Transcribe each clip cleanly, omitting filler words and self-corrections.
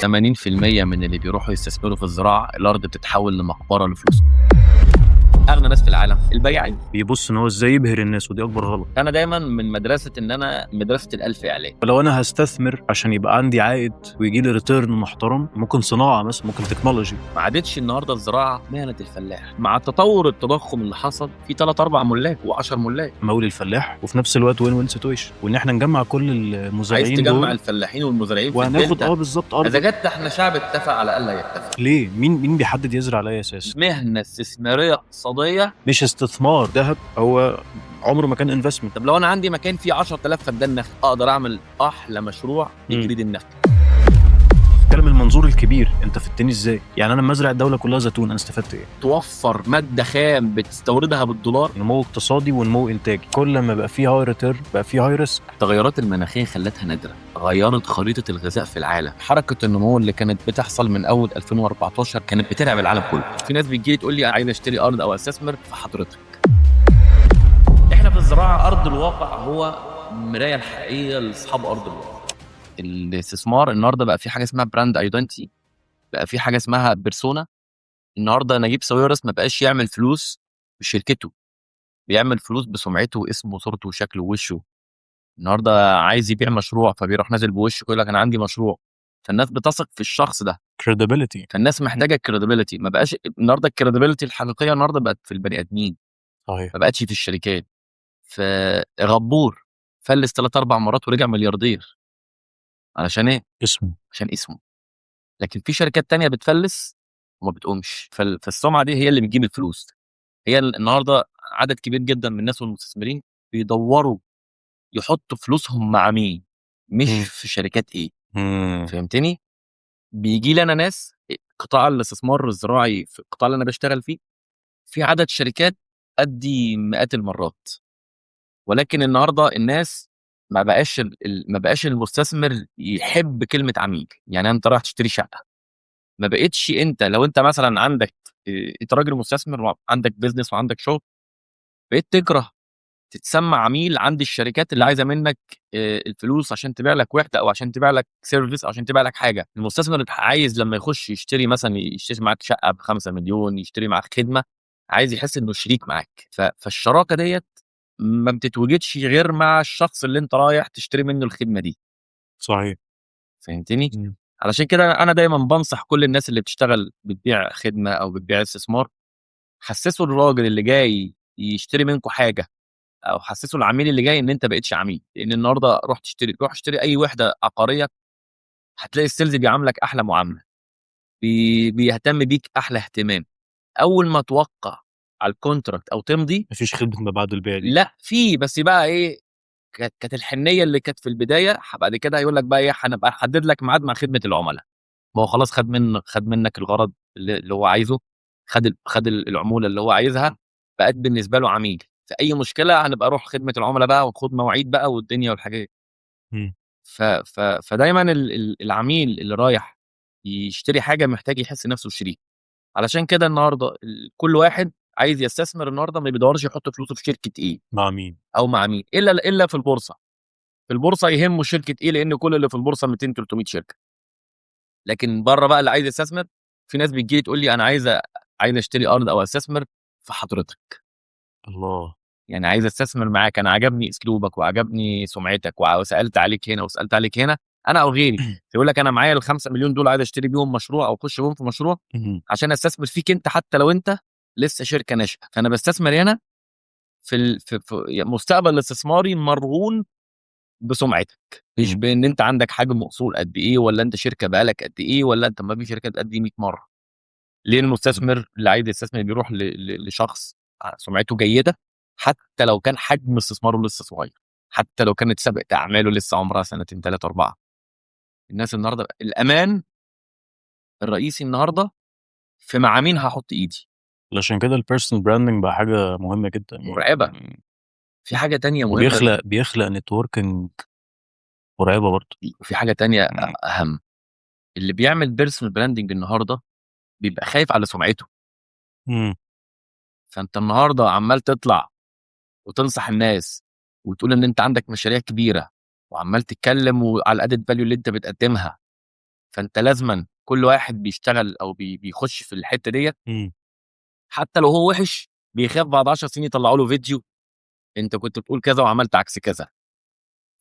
80% من اللي بيروحوا يستثمروا في الزراعة الأرض بتتحول لمقبرة لفلوس. أغنى ناس في العالم البياعين. بيبص ان هو ازاي يبهر الناس، ودي اكبر غلط. أنا دايما من مدرسة إن أنا مدرسة الألف إعلان. فلو انا هستثمر عشان يبقى عندي عائد ويجي لي ريتيرن محترم، ممكن صناعه مثلا، ممكن تكنولوجي. ما عادتش النهارده الزراعة مهنة الفلاح. مع تطور التضخم اللي حصل في 3-4 ملاك و10 ملاك. مولي الفلاح، وفي نفس الوقت وين سيتويشن، وان احنا نجمع كل عايز المزارعين تجمع دول الفلاحين والمزارعين في وهناخد الدلتا. بالظبط إذا ارض. جت احنا شعب اتفق على ألا يتفق. ليه؟ مين بيحدد يزرع على اي اساس؟ مهنة استثمارية اقتصادية. مش استثمار ذهب، هو عمره ما كان انفستمنت. طب لو أنا عندي مكان فيه 10,000 فدان نخل أقدر أعمل أحلى مشروع لجريد النخل. كلام المنظور الكبير، انت فدتني ازاي؟ يعني انا لما ازرع الدوله كلها زيتون، انا استفدت ايه؟ توفر مادة خام بتستوردها بالدولار. نمو اقتصادي ونمو انتاجي. كل ما بقى فيه هاي ريتيرن بقى فيه هاي ريسك. التغيرات المناخية خلتها نادرة، غيرت خريطة الغذاء في العالم. حركة النمو اللي كانت بتحصل من أول 2014 كانت بترعب العالم كله. في ناس بتجي تقول لي عايز اشتري أرض أو استثمر في حضرتك. احنا في الزراعة أرض الواقع هو المراية الحقيقية لأصحاب أرض الواقع. الاستثمار النهارده بقى في حاجة اسمها براند ايدنتي، بقى في حاجة اسمها بيرسونا. النهارده نجيب ساويرس ما بقاش يعمل فلوس بشركته، بيعمل فلوس بسمعته واسمه وصورته وشكله ووشه. النهارده عايز يبيع مشروع فبيروح نازل بوشه يقول لك انا عندي مشروع، فالناس بتثق في الشخص ده. credibility. فالناس محتاجه الكريديبيليتي. ما بقاش النهارده الكريديبيليتي الحقيقيه النهارده بقت في البني ادمين، صحيح. ما بقتش في الشركات. فغبور فلس 3-4 مرات ورجع ملياردير. علشان ايه؟ اسمه. عشان اسمه. لكن في شركات تانية بتفلس وما بتقومش. فالسمعه دي هي اللي بتجيب الفلوس. هي النهارده عدد كبير جدا من الناس والمستثمرين بيدوروا يحطوا فلوسهم مع مين، مش في شركات ايه. فهمتني؟ بيجي لي انا ناس قطاع الاستثمار الزراعي في القطاع اللي انا بشتغل فيه في عدد شركات قدي مئات المرات. ولكن النهارده الناس ما بقاش المستثمر يحب كلمه عميل. يعني انت رايح تشتري شقه، ما بقتش انت لو انت مثلا عندك انت راجل مستثمر وعندك بيزنس وعندك شغل، بقيت تكره تتسمى عميل عند الشركات اللي عايزه منك الفلوس عشان تبيع لك وحده او عشان تبيع لك سيرفيس او عشان تبيع لك حاجه. المستثمر عايز لما يخش يشتري مثلا يشتري معاك شقه ب5 مليون، يشتري معاك خدمه، عايز يحس انه شريك معاك. فالشراكه ديت ما بتتوجدش غير مع الشخص اللي انت رايح تشتري منه الخدمه دي. صحيح. فهمتني؟ علشان كده انا دايما بنصح كل الناس اللي بتشتغل بتبيع خدمه او بتبيع استثمار، حسسوا الراجل اللي جاي يشتري منكم حاجه او حسسوا العميل اللي جاي ان انت بقيتش عميل. لان النهارده روح اشتري اي وحده عقاريه، هتلاقي السيلز بيعاملك احلى معامله، بيهتم بيك احلى اهتمام. اول ما توقع على الكونتراكت او تمضي مفيش خدمه ما بعد البيع دي. لا في، بس بقى ايه، كانت الحنيه اللي كانت في البدايه، بعد كده هيقول لك بقى ايه، هنبقى نحدد لك ميعاد مع خدمه العملاء. ما هو خلاص خد منك الغرض اللي هو عايزه، خد العموله اللي هو عايزها، بقت بالنسبه له عميل. في اي مشكله هنبقى روح خدمه العملاء بقى وخد مواعيد بقى والدنيا والحاجات. مم. فدايما العميل اللي رايح يشتري حاجه محتاج يحس نفسه شريك. علشان كده النهارده كل واحد عايز يستثمر النهارده ما بيدورش يحط فلوسه في شركه ايه مع مين او مع مين، الا في البورصه. في البورصه يهمه شركه ايه، لان كل اللي في البورصه 200-300 شركه. لكن بره بقى اللي عايز يستثمر، في ناس بتجي لي تقول لي انا عايز اشتري ارض او استثمر في حضرتك. الله. يعني عايز استثمر معاك، انا عجبني اسلوبك وعجبني سمعتك وسالت عليك هنا وسالت عليك هنا، انا او غيري. يقول لك انا معايا ال5 مليون دول عايز اشتري بيهم مشروع او اخش بيهم في مشروع عشان استثمر فيك انت، حتى لو انت لسه شركه ناشئه. فانا بستثمر هنا في مستقبل استثماري مرهون بسمعتك، مش بان انت عندك حجم اصول قد ايه، ولا انت شركه بقالك قد ايه، ولا انت ما في شركات قد ايه 100 مره. ليه المستثمر اللي عايز يستثمر بيروح لشخص سمعته جيده، حتى لو كان حجم استثماره لسه صغير، حتى لو كانت سابقه اعماله لسه عمرها 2 3 4. الناس النهارده الامان الرئيسي النهارده في مع مين هحط ايدي. علشان كده البيرسونال براندنج بقى حاجه مهمه جدا مرعبه. في حاجه تانية مهمه، وبيخلق نتوركينج مرعبه برضه. في حاجه تانية اهم. اللي بيعمل بيرسونال براندنج النهارده بيبقى خايف على سمعته. فانت النهارده عمال تطلع وتنصح الناس وتقول ان انت عندك مشاريع كبيره، وعمال تتكلم على الادد فاليو اللي انت بتقدمها، فانت لازما كل واحد بيشتغل او بيخش في الحته ديت، مم. حتى لو هو وحش بيخاف بعد 10 سنين يطلعوا له فيديو انت كنت بتقول كذا وعملت عكس كذا.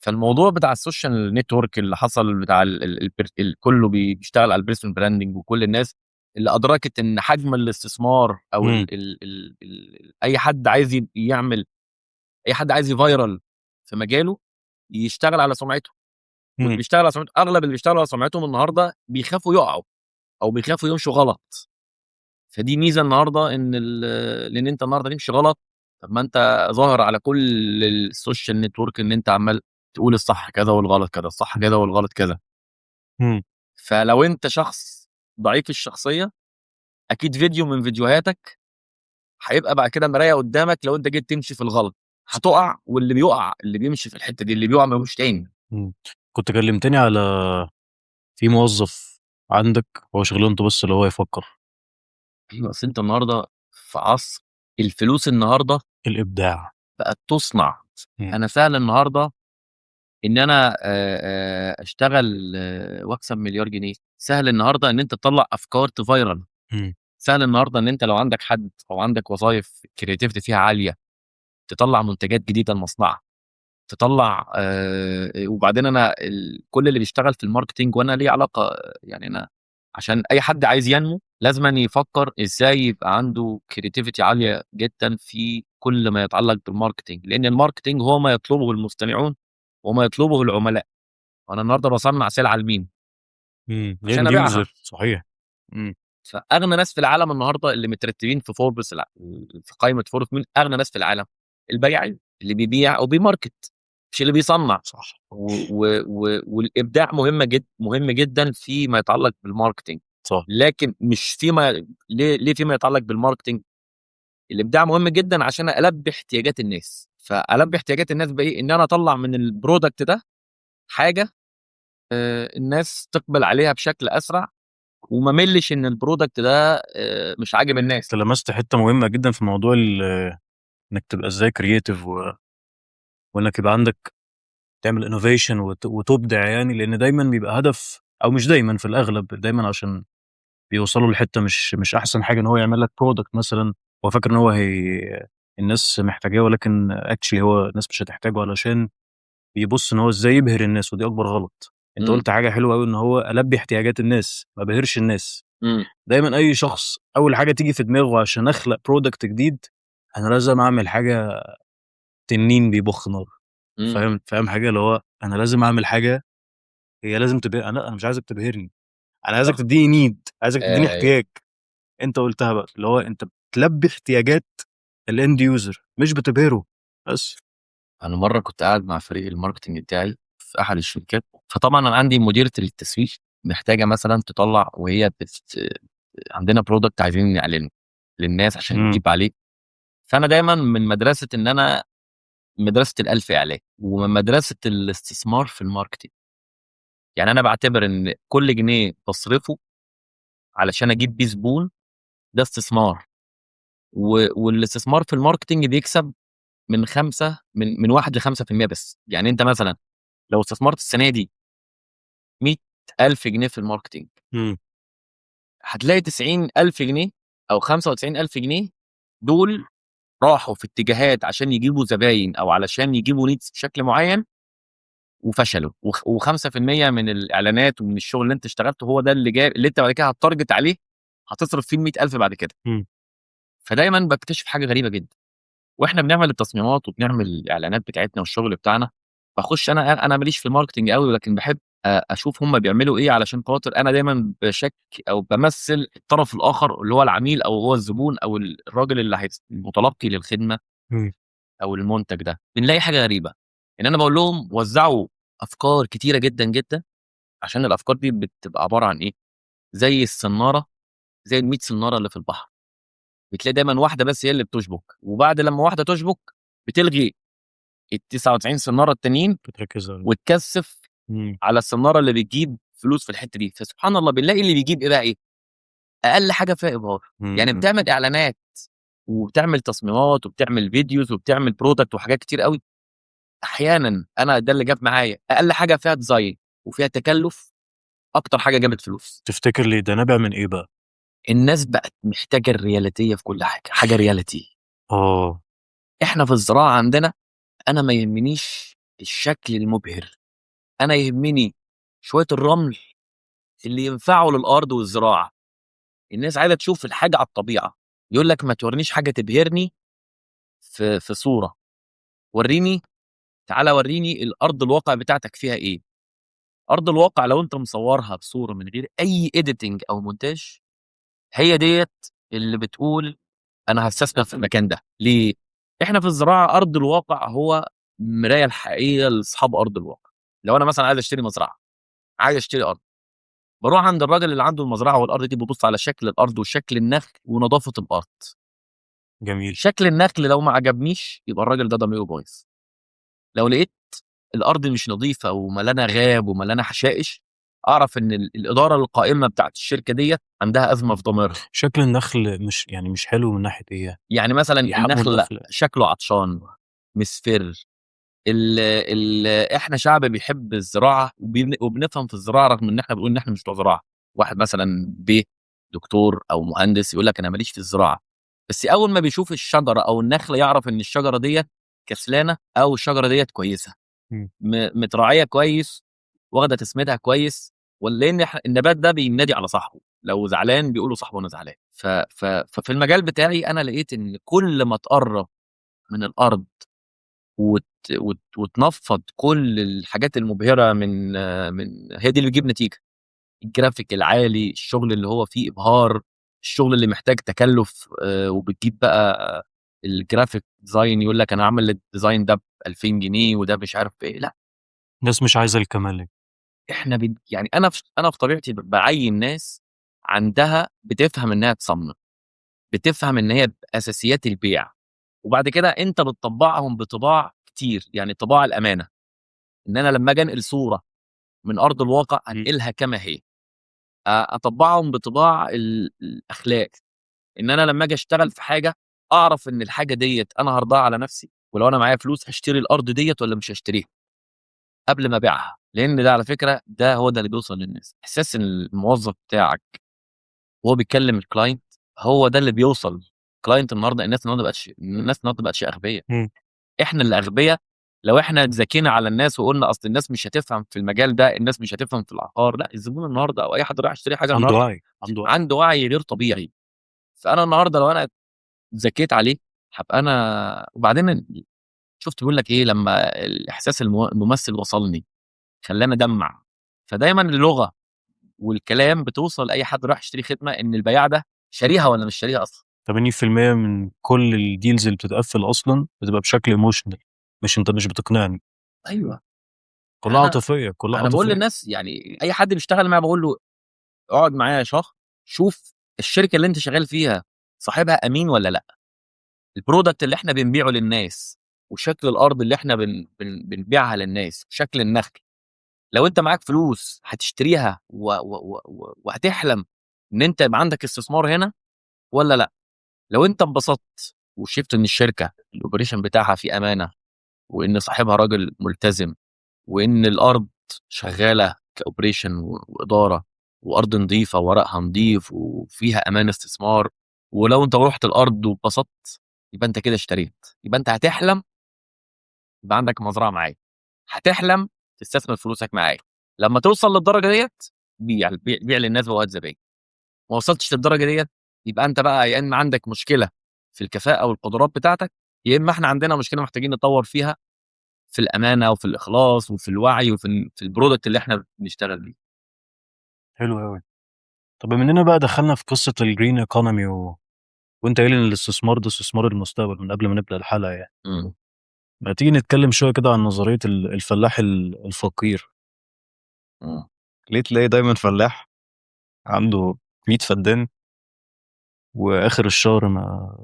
فالموضوع بتاع السوشيال نتورك اللي حصل بتاع كله بيشتغل على البيرسونال براندنج، وكل الناس اللي ادركت ان حجم الاستثمار او مم. اي حد عايز يعمل، اي حد عايز يفايرل في مجاله يشتغل على سمعته. واللي مم. بيشتغل على سمعته، اغلب اللي بيشتغلوا على سمعتهم النهارده بيخافوا يقعوا او بيخافوا يمشوا غلط. فدي ميزه النهارده ان لان انت النهارده تمشي غلط، طب ما انت ظاهر على كل السوشيال نتورك ان انت عمال تقول الصح كذا والغلط كذا، الصح كذا والغلط كذا. مم. فلو انت شخص ضعيف الشخصيه، اكيد فيديو من فيديوهاتك هيبقى بعد كده مرايه قدامك. لو انت جيت تمشي في الغلط هتقع، واللي بيقع اللي بيمشي في الحته دي اللي بيقع ما يقومش تاني. مم. كنت كلمتني على في موظف عندك هو شغلانته بس اللي هو يفكر. ايوه، اصل انت النهارده في عصر الفلوس النهارده الابداع. بقت تصنع. مم. انا سهل النهارده ان انا اشتغل واكسب مليار جنيه. سهل النهارده ان انت تطلع افكار تفايرل. مم. سهل النهارده ان انت لو عندك حد او عندك وظائف كرياتيفيتي فيها عاليه تطلع منتجات جديده لمصنعك، تطلع وبعدين انا كل اللي بيشتغل في الماركتينج وانا ليه علاقه، يعني انا عشان اي حد عايز ينمو لازم أن يفكر ازاي يبقى عنده كرياتيفيتي عاليه جدا في كل ما يتعلق بالماركتينج، لان الماركتينج هو ما يطلبه المستمعون وما يطلبه العملاء. وانا النهارده بصنع سلعه لمين؟ عشان الاند ابيعها. يوزر صحيح. مم. فاغنى ناس في العالم النهارده اللي مترتبين في فوربس، في قائمه فوربس، مين اغنى ناس في العالم؟ البياعين اللي بيبيع او بيماركت، مش اللي بيصنع. صح. والابداع مهم جدا فيما يتعلق بالماركتينج، صح. لكن مش فيما ليه فيما يتعلق بالماركتينج. الابداع مهم جدا عشان البي احتياجات الناس. فالبي احتياجات الناس بايه؟ ان انا اطلع من البرودكت ده حاجه الناس تقبل عليها بشكل اسرع، وما ملش ان البرودكت ده مش عاجب الناس. انت لمست حته مهمه جدا في موضوع انك تبقى ازاي كرييتيف وانك يبقى عندك تعمل انوفيشن وتبدع، يعني لان دايما بيبقى هدف، او مش دايما، في الاغلب دايما عشان بيوصلوا لحته مش احسن حاجه ان هو يعمل لك برودكت مثلا هو فاكر ان هو الناس محتاجاه، ولكن اكشلي هو الناس مش هتحتاجه، علشان بيبص ان هو ازاي يبهر الناس، ودي اكبر غلط. انت امم قلت حاجه حلوه قوي ان هو البي احتياجات الناس ما بهرش الناس. امم دايما اي شخص اول حاجه تيجي في دماغه عشان اخلق برودكت جديد، انا لازم اعمل حاجه تنين بيبخ نار. امم فاهم حاجه اللي هو انا لازم اعمل حاجه هي لازم تبهر. انا مش عايزك تبهرني، انا عايزك صح. تديني نيد، عايزك تديني آه احتياج. انت قلتها بقى اللي هو انت بتلبي احتياجات الاند يوزر مش بتبهره بس. انا مره كنت قاعد مع فريق الماركتنج بتاعي في احد الشركات، فطبعا انا عندي مديره التسويق محتاجه مثلا تطلع، وهي عندنا برودكت عايزين نعلنه للناس عشان امم. نجيب عليه. فانا دايما من مدرسه ان انا مدرسه الالف اعلان ومن مدرسه الاستثمار في الماركتنج. يعني انا بعتبر ان كل جنيه بصرفه علشان اجيب بيه زبون ده استثمار. والاستثمار في الماركتنج بيكسب من 1 ل 5% بس. يعني انت مثلا لو استثمرت السنه دي 100,000 جنيه في الماركتنج، امم. هتلاقي 90,000 جنيه او 95,000 جنيه دول راحوا في اتجاهات عشان يجيبوا زباين او علشان يجيبوا ليدز بشكل معين وفشلوا. و5% من الاعلانات ومن الشغل اللي انت اشتغلته هو ده اللي جاي، اللي انت بعد كده هتارجت عليه هتصرف فيه 100,000 بعد كده. امم. فدايما بكتشف حاجه غريبه جدا واحنا بنعمل التصميمات وبنعمل الاعلانات بتاعتنا والشغل بتاعنا. بخش انا ماليش في الماركتنج قوي، ولكن بحب اشوف هم بيعملوا ايه، علشان خاطر انا دايما بشك او بمثل الطرف الاخر اللي هو العميل او هو الزبون او الراجل اللي المتلقي للخدمه امم. او المنتج ده. بنلاقي حاجه غريبه ان انا بقول لهم وزعوا افكار كتيره جدا جدا، عشان الافكار دي بتبقى عباره عن ايه؟ زي السناره، زي ال 100 سناره اللي في البحر. بتلاقي دايما واحده بس هي اللي بتشبك، وبعد لما واحده تشبك بتلغي ال 99 سناره التانيين بتركز على. وتكثف امم. على السناره اللي بتجيب فلوس في الحته دي. فسبحان الله بنلاقي اللي بيجيب ايه بقى؟ ايه؟ اقل حاجه فيها ابهار. يعني امم. بتعمل اعلانات وبتعمل تصميمات وبتعمل فيديوز وبتعمل برودكت وحاجات كتير قوي. احيانا انا ده اللي جاب معايا اقل حاجه فيها ديزاين وفيها تكلف اكتر حاجه جابت فلوس. تفتكر ليه ده نابع من ايه بقى؟ الناس بقت محتاجه الرياليتيه في كل حاجه رياليتي. اه احنا في الزراعه عندنا، انا ما يهمنيش الشكل المبهر، انا يهمني شويه الرمل اللي ينفعوا للارض والزراعه. الناس عايزه تشوف الحاجه على الطبيعه. يقول لك ما تورينيش حاجه تبهرني في صوره، وريني، تعالى وريني الارض الواقع بتاعتك فيها ايه. ارض الواقع لو انت مصورها بصوره من غير اي اديتنج او مونتاج، هي ديت اللي بتقول انا هستثمر في المكان ده ليه. احنا في الزراعه ارض الواقع هو المرايه الحقيقيه لاصحاب ارض الواقع. لو انا مثلا عايز اشتري مزرعه، عايز اشتري ارض، بروح عند الراجل اللي عنده المزرعه والارض دي، ببص على شكل الارض وشكل النخل ونظافه الارض. جميل. شكل النخل لو ما عجبنيش يبقى الراجل ده ضميره بايظ. لو لقيت الارض مش نظيفه وملانه غاب وملانه حشائش، اعرف ان الاداره القائمه بتاعت الشركه ديت عندها ازمه في ضميرها. شكل النخل مش يعني مش حلو من ناحيه ايه؟ يعني مثلا يحموا النخل النخل. شكله عطشان، مصفر. احنا شعب بيحب الزراعه وبنفهم في الزراعه، رغم ان احنا بنقول ان احنا مش بتوع زراعه. واحد مثلا دكتور او مهندس يقول لك انا ماليش في الزراعه، بس اول ما بيشوف الشجره او النخله يعرف ان الشجره ديت كسلانه او الشجره ديت كويسه، مم. متراعيه كويس، واخده تسميدها كويس. ولان النبات ده بينادي على صاحبه، لو زعلان بيقول له صاحبه انا زعلان. ففي المجال بتاعي انا لقيت ان كل ما تقرب من الارض وتنفض كل الحاجات المبهره من هي دي اللي بتجيب نتيجه. الجرافيك العالي، الشغل اللي هو فيه ابهار، الشغل اللي محتاج تكلف، وبتجيب بقى الجرافيك ديزاين يقول لك انا عامل الديزاين ده ب 2000 جنيه، وده مش عارف ايه. لا، الناس مش عايزه الكمال. احنا يعني انا في طبيعتي بعين ناس عندها بتفهم انها تصمم، بتفهم ان هي اساسيات البيع، وبعد كده انت بتطبعهم بطباع كتير. يعني طباع الامانه، ان انا لما اجي انقل صوره من ارض الواقع انقلها كما هي. اطبعهم بطباع الاخلاق، ان انا لما اجي اشتغل في حاجه اعرف ان الحاجه ديت انا هرضاها على نفسي، ولو انا معايا فلوس هشتري الارض ديت ولا مش هشتريها قبل ما ابيعها. لان ده على فكره ده هو ده اللي بيوصل للناس. احساس إن الموظف بتاعك وهو بيتكلم الكلاينت، هو ده اللي بيوصل. كلاينت النهارده، الناس النهارده بقتش اغبياء. مم. احنا اللي اغبياء. لو احنا اتذكينا على الناس وقلنا اصل الناس مش هتفهم في المجال ده، الناس مش هتفهم في العقار، لا، الزبون النهارده او اي حد رايح يشتري حاجه عنده النهارده وعي، عنده وعي. عنده وعي غير طبيعي. فانا النهارده لو انا اتذكيت عليه هبقى انا. وبعدين شفت بيقول لك ايه، لما الاحساس الممثل وصلني خلاني ادمع. فدايما اللغه والكلام بتوصل لاي حد رايح يشتري خدمه ان البياع ده شاريها ولا مش شاريها اصلا. 80% من كل الديلز اللي بتتقفل اصلا بتبقى بشكل ايموشنال، مش انت مش بتقنعني. ايوه. كلها انا عاطفيه، كلها انا بقول عاطفيه. للناس، يعني اي حد بيشتغل معايا بقول له اقعد معايا شهر، شوف الشركه اللي انت شغال فيها صاحبها امين ولا لا. البرودكت اللي احنا بنبيعه للناس، وشكل الارض اللي احنا بنبيعها للناس، شكل النخل، لو انت معاك فلوس هتشتريها وهتحلم ان انت يبقى عندك استثمار هنا ولا لا. لو انت انبسطت وشفت ان الشركه الاوبريشن بتاعها فيه امانه، وان صاحبها راجل ملتزم، وان الارض شغاله كاوبريشن واداره، وارض نظيفه وورقها نظيف وفيها امان استثمار، ولو انت رحت الارض واتبسطت، يبقى انت كده اشتريت. يبقى انت هتحلم يبقى عندك مزرعه معايا، هتحلم تستثمر فلوسك معايا. لما توصل للدرجه ديت، بيع للناس بواد زباين. ما وصلتش للدرجه ديت، يبقى انت بقى يا اما عندك مشكله في الكفاءه والقدرات بتاعتك، يا اما احنا عندنا مشكله محتاجين نطور فيها في الامانه وفي الاخلاص وفي الوعي وفي في البرودكت اللي احنا بنشتغل بيه. حلو قوي. طب بما اننا بقى دخلنا في قصه الجرين ايكونومي وانت قايل ان الاستثمار ده استثمار المستقبل من قبل ما نبدا الحلقه يعني، امم ما تيجي نتكلم شويه كده عن نظريه الفلاح الفقير. امم ليه تلاقي دايما فلاح عنده 100 فدان واخر الشهر ما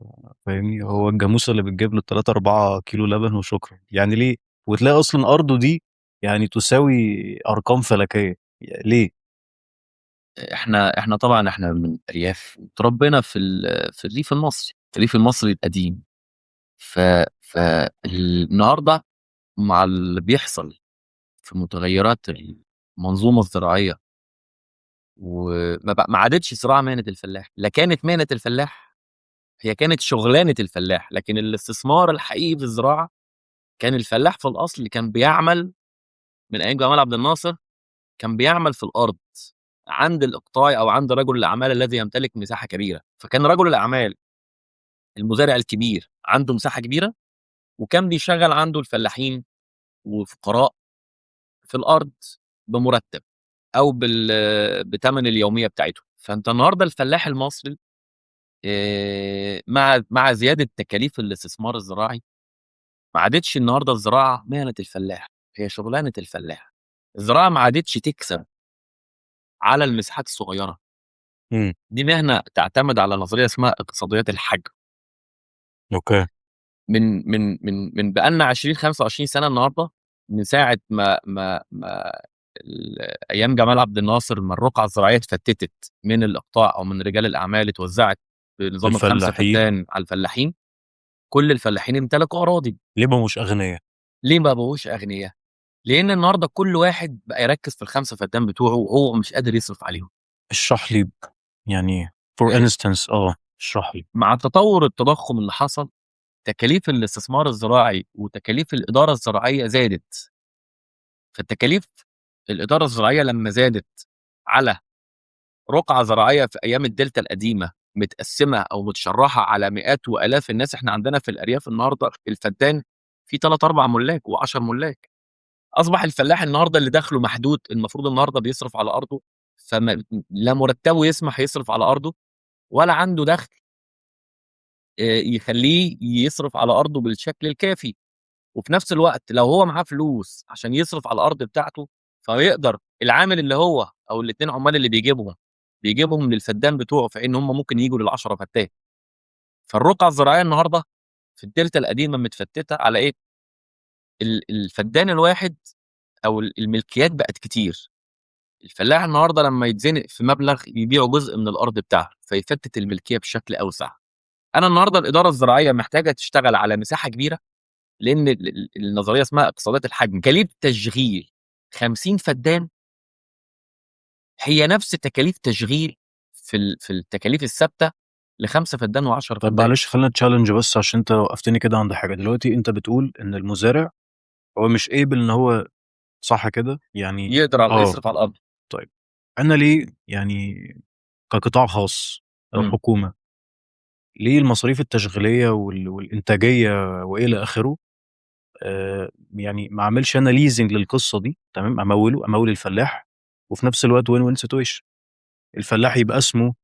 فاهمني، هو الجاموسه اللي بتجيب له 3 4 كيلو لبن وشكرا؟ يعني ليه؟ وتلاقي اصلا ارضه دي يعني تساوي ارقام فلكيه، يعني ليه؟ احنا طبعا احنا من ارياف، اتربينا في الريف المصري، الريف المصري القديم. ف فالنهارده مع اللي بيحصل في متغيرات المنظومه الزراعيه ما عادتش صراع مهنه الفلاح، لا كانت مهنه الفلاح، هي كانت شغلانه الفلاح. لكن الاستثمار الحقيقي في الزراعه كان الفلاح في الاصل كان بيعمل من ايام جمال عبد الناصر، كان بيعمل في الارض عند الاقطاع او عند رجل الاعمال الذي يمتلك مساحه كبيره. فكان رجل الاعمال المزارع الكبير عنده مساحه كبيره، وكان بيشغل عنده الفلاحين وفقراء في الارض بمرتب او بثمن اليوميه بتاعته. فانت النهارده الفلاح المصري مع زياده تكاليف الاستثمار الزراعي، ما عادتش النهارده الزراعه مهنه الفلاح، هي شغلانه الفلاح. الزراعه ما عادتش تكسب على المساحات الصغيره، امم. دي مهنه تعتمد على نظريه اسمها اقتصاديات الحجم. اوكي. من بقالنا 20 25 سنه النهارده، من ساعه ما ايام جمال عبد الناصر، ما الرقعه الزراعيه اتفتتت من الاقطاع او من رجال الاعمال، اتوزعت بنظام الخمسه الفلاحين فدان على الفلاحين. كل الفلاحين امتلكوا اراضي. ليه ما مش اغنياء؟ ليه ما بقوش اغنياء؟ لان النهارده كل واحد بقى يركز في الخمسه فدان بتوعه وهو مش قادر يصرف عليهم. اشرح لي يعني for instance اشرح لي. مع تطور التضخم اللي حصل، تكاليف الاستثمار الزراعي وتكاليف الاداره الزراعيه زادت. فالتكاليف الاداره الزراعيه لما زادت على رقعه زراعيه في ايام الدلتا القديمه متقسمه او متشرحه على مئات والاف الناس، احنا عندنا في الارياف النهارده الفدان في 3 4 ملاك و10 ملاك. اصبح الفلاح النهارده اللي دخله محدود، المفروض النهارده بيصرف على ارضه، لا مرتبه يسمح يصرف على ارضه، ولا عنده دخل يخليه يصرف على ارضه بالشكل الكافي. وفي نفس الوقت لو هو معاه فلوس عشان يصرف على الارض بتاعته، فيقدر العامل اللي هو او الاثنين عمال اللي بيجيبهم للفدان بتوعه، في ان هم ممكن يجوا لل10 فتات. فالرقعه الزراعيه النهارده في الدلتا القديمه متفتته على ايه؟ الفدان الواحد او الملكيات بقت كتير. الفلاح النهارده لما يتزنق في مبلغ يبيعه جزء من الارض بتاعته فيفتت الملكيه بشكل اوسع. انا النهارده الاداره الزراعيه محتاجه تشتغل على مساحه كبيره، لان النظريه اسمها اقتصادات الحجم. تكاليف تشغيل 50 فدان هي نفس تكاليف تشغيل في التكاليف الثابته لخمسه فدان و10 طب فدان. معلش خلينا تشالنج بس عشان انت وقفتني كده عند حاجه دلوقتي. انت بتقول ان المزارع هو مش قابل ان هو صح كده يعني؟ يقدر يصرف على الارض. طيب انا ليه يعني كقطاع خاص او امم حكومه، ليه المصاريف التشغيليه والانتاجيه والى اخره يعني ما اعملش انا ليزنج للقصه دي؟ تمام، امول الفلاح، وفي نفس الوقت وين وين سيتويشن. الفلاح يبقى اسمه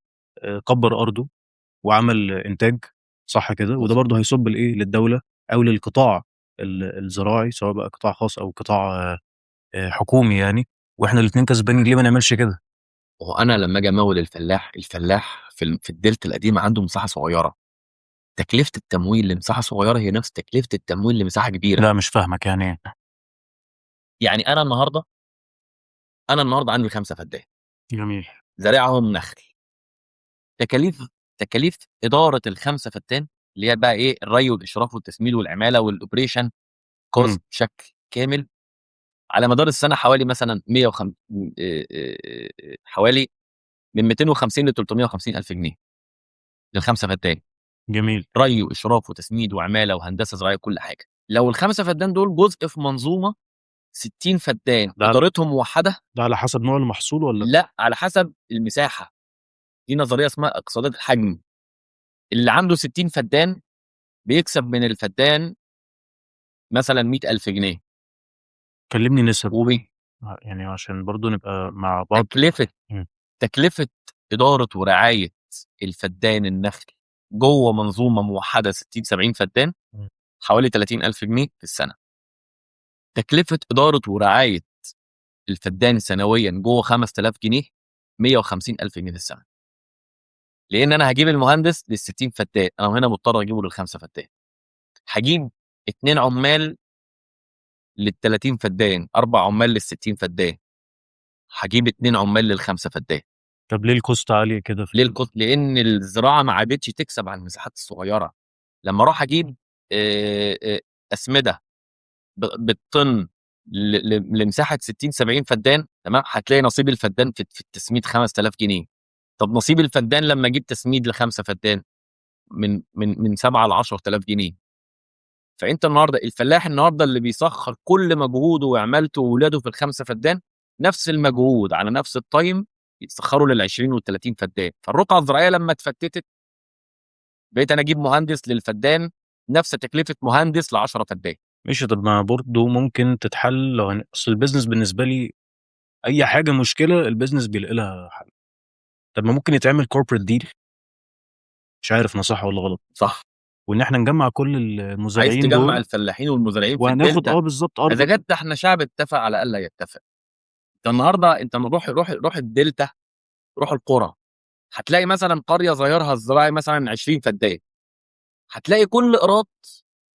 كبر ارضه وعمل انتاج، صح كده؟ وده برضه هيصب لايه؟ للدوله او للقطاع الزراعي، سواء بقى قطاع خاص او قطاع حكومي يعني، واحنا الاثنين كسبانين. ليه ما نعملش كده؟ وانا لما اجي امول الفلاح في الدلتا القديمه عنده مساحه صغيره، تكلفه التمويل لمساحه صغيره هي نفس تكلفه التمويل لمساحه كبيره. لا مش فاهمك يعني ايه. يعني انا النهارده عندي 5 فدان جميل. زارعهم نخل. تكاليف تكاليف اداره الخمسه فدان اللي هي بقى ايه؟ الري والاشراف والتسميد والعماله والاوبريشن امم. كوست بشكل كامل على مدار السنه حوالي مثلا 105 حوالي من 250 ل 350 الف جنيه للخمسه فدان. جميل. ري واشراف وتسميد وعماله وهندسه زراعيه كل حاجه. لو الخمسه فدان دول جزء في منظومه 60 فدان ده ادارتهم موحده، ده على حسب نوع المحصول ولا؟ لا على حسب المساحه. دي نظريه اسمها اقتصادات الحجم. اللي عنده 60 فدان بيكسب من الفدان مثلا 100,000 جنيه. كلمني نسب وبي يعني عشان برضو نبقى مع بعض. تكلفه مم. تكلفه اداره ورعايه الفدان النخل جوه منظومه موحده 60 70 فدان مم. حوالي 30,000 جنيه في السنه. تكلفه اداره ورعايه الفدان سنويا جوه 5000 جنيه 150,000 جنيه في السنه. لان انا هجيب المهندس لل60 فدان، انا هنا مضطر اجيبه لل5 فدان. هجيب 2 عمال لل30 فدان، 4 عمال لل60 فدان، هجيب 2 عمال لل5 فدان. طب ليه الكوست عالية كده ليه الكوست؟ لان الزراعه ما عادتش تكسب على المساحات الصغيره. لما اروح اجيب اسمده بالطن لمساحه 60 70 فدان، تمام، هتلاقي نصيب الفدان في التسميد 5000 جنيه. طب نصيب الفدان لما اجيب تسميد لخمسه فدان من 7 ل 10000 جنيه. فانت النهارده الفلاح النهارده اللي بيسخر كل مجهوده وعمالته واولاده في الخمسه فدان، نفس المجهود على نفس التايم يتسخروا لل 20 وال 30 فدان. فالرقعه الزراعيه لما اتفتتت بقيت انا اجيب مهندس للفدان نفس تكلفه مهندس ل 10 فدان. ماشي، طب ما برضه ممكن تتحل لو اصل البيزنس بالنسبه لي اي حاجه مشكله البيزنس بيلاقي لها حل. طب ما ممكن يتعمل كوربريت ديل، مش عارف انا صح ولا غلط، صح. وان احنا نجمع كل عايز المزارعين تجمع دول الفلاحين والمزارعين في وهناخد الدلتا. بالظبط اذا ارض. جد احنا شعب اتفق على الا يتفق. انت النهارده انت روح الدلتا، روح القرى، هتلاقي مثلا قريه ظاهرها الزراعي مثلا 20 فدان، هتلاقي كل قراط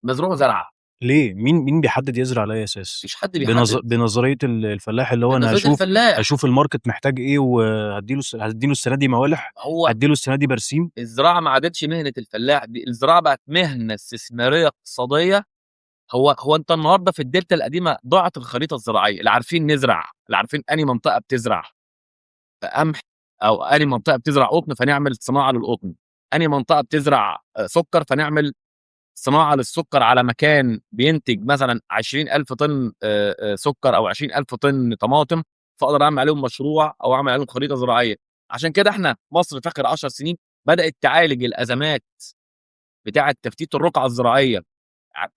مزروع زرعه. ليه؟ مين بيحدد يزرع على اي اساس؟ مفيش حد بيحدد. بنظريه الفلاح اللي هو انا بنظريه الفلاح. هشوف الماركت محتاج ايه هديله السنه دي موالح، هو هديله السنه دي برسيم. الزراعه ما عادتش مهنه الفلاح، دي الزراعه بقت مهنه استثماريه اقتصاديه. هو انت النهارده في الدلتا القديمه ضاعت الخريطه الزراعيه، لا عارفين نزرع، لا عارفين انهي منطقه بتزرع قمح، او انهي منطقه بتزرع قطن فنعمل صناعه للقطن، انهي منطقه بتزرع سكر فنعمل صناعه للسكر على مكان بينتج مثلا 20000 طن سكر او 20000 طن طماطم، فاقدر اعمل عليهم مشروع او اعمل عليهم خريطه زراعيه. عشان كده احنا مصر في اخر 10 سنين بدات تعالج الازمات بتاعه تفتيت الرقعه الزراعيه.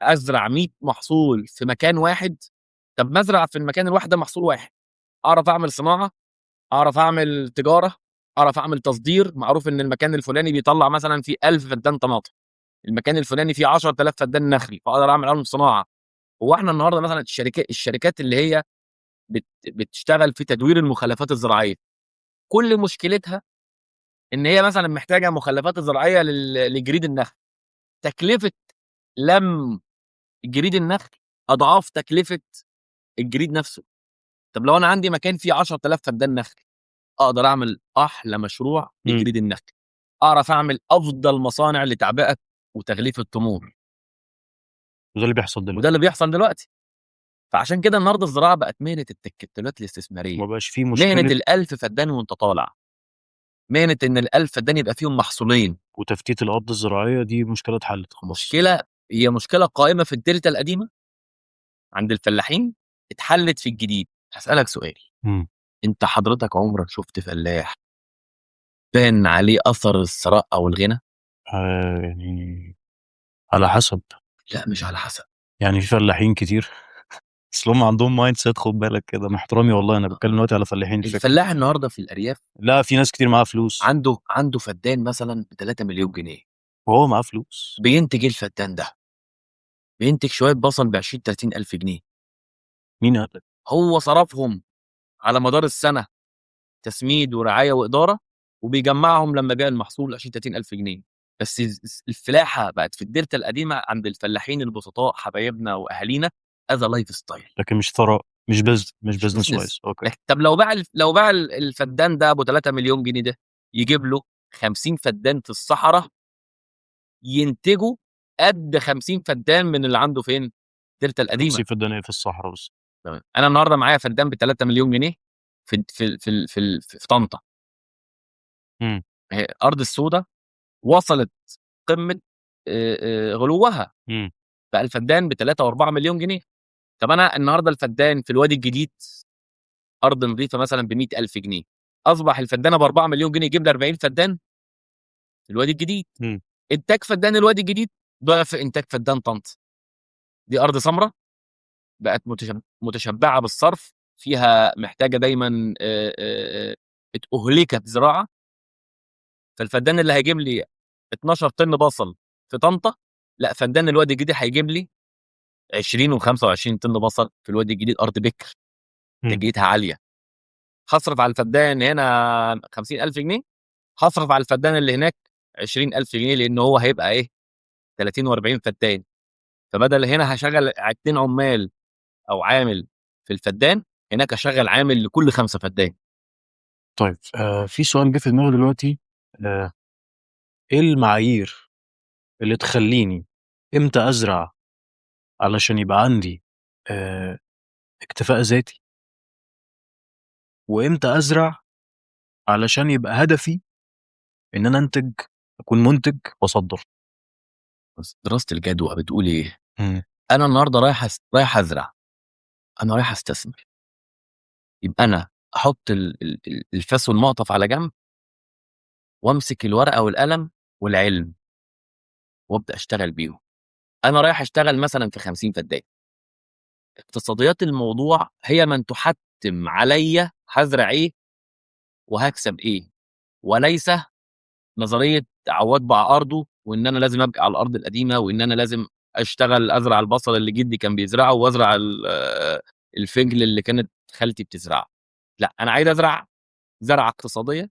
ازرع 100 محصول في مكان واحد، طب ما ازرع في المكان الواحد ده محصول واحد، اعرف اعمل صناعه، اعرف اعمل تجاره، اعرف اعمل تصدير. معروف ان المكان الفلاني بيطلع مثلا فيه 1000 فدان طماطم، المكان الفلاني فيه 10000 فدان نخل، فاقدر اعمل عليهم صناعه. هو احنا النهارده مثلا الشركات اللي هي بتشتغل في تدوير المخلفات الزراعيه، كل مشكلتها ان هي مثلا محتاجه مخلفات زراعيه لجريد النخل، تكلفه لم جريد النخل اضعاف تكلفه الجريد نفسه. طب لو انا عندي مكان فيه 10000 فدان نخل، اقدر اعمل احلى مشروع لجريد النخل، اعرف اعمل افضل مصانع لتعبئه وتغليف التمور. وده اللي بيحصل وده دلوقتي. اللي بيحصل دلوقتي. فعشان كده النهارده الزراعه بقت مهنه التكتلات الاستثماريه، ما بقاش فيه مهنه مشكله. ال1000 فدان وانت طالع، مهنه ان ال1000 فدان يبقى فيهم محصولين. وتفتيت الارض الزراعيه دي مشكله اتحلت خلاص. هي مشكله قائمه في الدلتا القديمه عند الفلاحين، اتحلت في الجديد. هسالك سؤال، امم انت حضرتك عمرك شفت فلاح بان عليه اثر الثراء او الغنى؟ يعني على حسب. لا مش على حسب. يعني في فلاحين كتير اصل هم عندهم مايند سيت، خد بالك كده، مع احترامي والله انا بتكلم دلوقتي على فلاحين الفكره. الفلاح النهارده في الارياف لا، في ناس كتير معاها فلوس عنده فدان مثلا ب 3 مليون جنيه، وهو معاه فلوس. بينتج ايه الفدان ده؟ بينتج شويه بصل ب 20 30 الف جنيه. مين قال لك؟ هو صرفهم على مدار السنه تسميد ورعايه واداره، وبيجمعهم لما بيع المحصول 20 30 الف جنيه. بس الفلاحه بقت في الدلتا القديمه عند الفلاحين البسطاء حبايبنا واهالينا از لايف ستايل، لكن مش ثراء، مش مش بزنس بزنس. وايز. اوكي. طب لو باع الفدان ده ابو 3 مليون جنيه ده، يجيب له 50 فدان في الصحراء ينتجوا قد 50 فدان من اللي عنده فين؟ الدلتا القديمه. 50 فدانية في الصحراء بس. تمام. انا النهارده معايا فدان ب 3 مليون جنيه في طنطا، امم هي ارض السوداء وصلت قمه غلوها، امم بقى الفدان ب 3 و4 مليون جنيه. طب انا النهارده الفدان في الوادي الجديد ارض نظيفه مثلا ب 100000 جنيه، اصبح الفدان ب 4 مليون جنيه يجيب لي 40 فدان في الوادي الجديد. امم انتاج فدان الوادي الجديد ضعف انتاج فدان طنطا. دي ارض سمراء بقت متشبعه بالصرف، فيها محتاجه دايما اهلكت زراعه. فالفدان اللي هيجيب لي 12 طن بصل في طنطا، لا فدان الوادي الجديد هيجيب لي 20 و25 طن بصل في الوادي الجديد، ارض بكر امم انتاجيتها عاليه. هصرف على الفدان هنا 50000 جنيه، هصرف على الفدان اللي هناك 20000 جنيه، لان هو هيبقى ايه 30 و40 فدان. فبدل هنا هشغل 2 عمال او عامل في الفدان، هناك اشغل عامل لكل 5 فدان. طيب، في سؤال جه في دماغي دلوقتي. آه ايه المعايير اللي تخليني امتى ازرع علشان يبقى عندي آه اكتفاء ذاتي، وامتى ازرع علشان يبقى هدفي ان انا انتج، اكون منتج واصدر. بس دراسة الجدوى بتقول ايه؟ مم. انا النهارده رايح ازرع، انا رايح استثمر، يبقى انا احط الفاس والمقطف على جنب، وامسك الورقه والقلم والعلم، وابدا اشتغل بيهم. انا رايح اشتغل مثلا في 50 فدان. اقتصاديات الموضوع هي من تحتم عليا هزرع ايه وهكسب ايه، وليس نظريه عواد باع ارضه، وان انا لازم ابقى على الارض القديمه، وان انا لازم اشتغل ازرع البصل اللي جدي كان بيزرعه، وازرع الفجل اللي كانت خالتي بتزرعه. لا، انا عايز ازرع زرعه اقتصاديه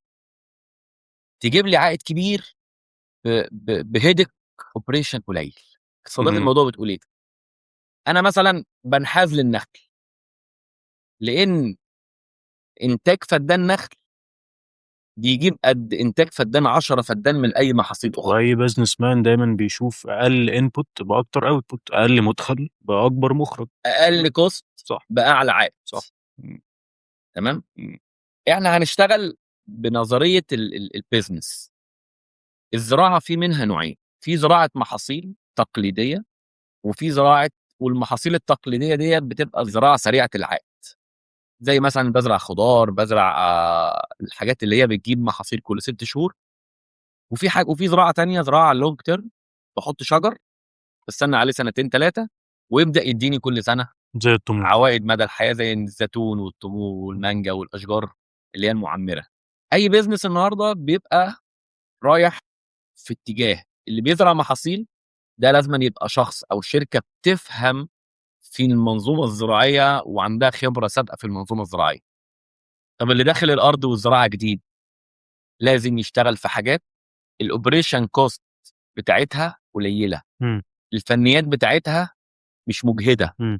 تجيب لي عائد كبير بهيدك اوبريشن قليل. اقتصادات مم. الموضوع بتقول ايه؟ انا مثلا بنحاز للنخل، لان انتاج فدان نخل بيجيب قد انتاج فدان 10 فدان من اي محاصيل اخرى. واي بزنس مان دايما بيشوف اقل انبوت باكتر اوتبوت، اقل مدخل باكبر مخرج. اقل كوست صح. باعلى عائد. صح. مم. تمام. مم. احنا هنشتغل بنظريه البيزنس. الزراعه في منها نوعين، في زراعه محاصيل تقليديه، وفي زراعه، والمحاصيل التقليديه ديت بتبقى زراعه سريعه العائد، زي مثلا بزرع خضار، بزرع الحاجات اللي هي بتجيب محاصيل كل 6 شهور. وفي حاجه، وفي زراعه تانية، زراعه لونج تيرم، بحط شجر بستنى عليه سنتين 3 ويبدا يديني كل سنه زي التمور. عوائد مدى الحياه، زي الزيتون والتمور والمانجا والاشجار اللي هي المعمره. اي بيزنس النهارده بيبقى رايح في اتجاه اللي بيزرع محاصيل، ده لازم يبقى شخص او شركه بتفهم في المنظومه الزراعيه وعندها خبره سابقه في المنظومه الزراعيه. طب اللي داخل الارض والزراعه جديد لازم يشتغل في حاجات الاوبريشن كوست بتاعتها قليله، مم. الفنيات بتاعتها مش مجهده، مم.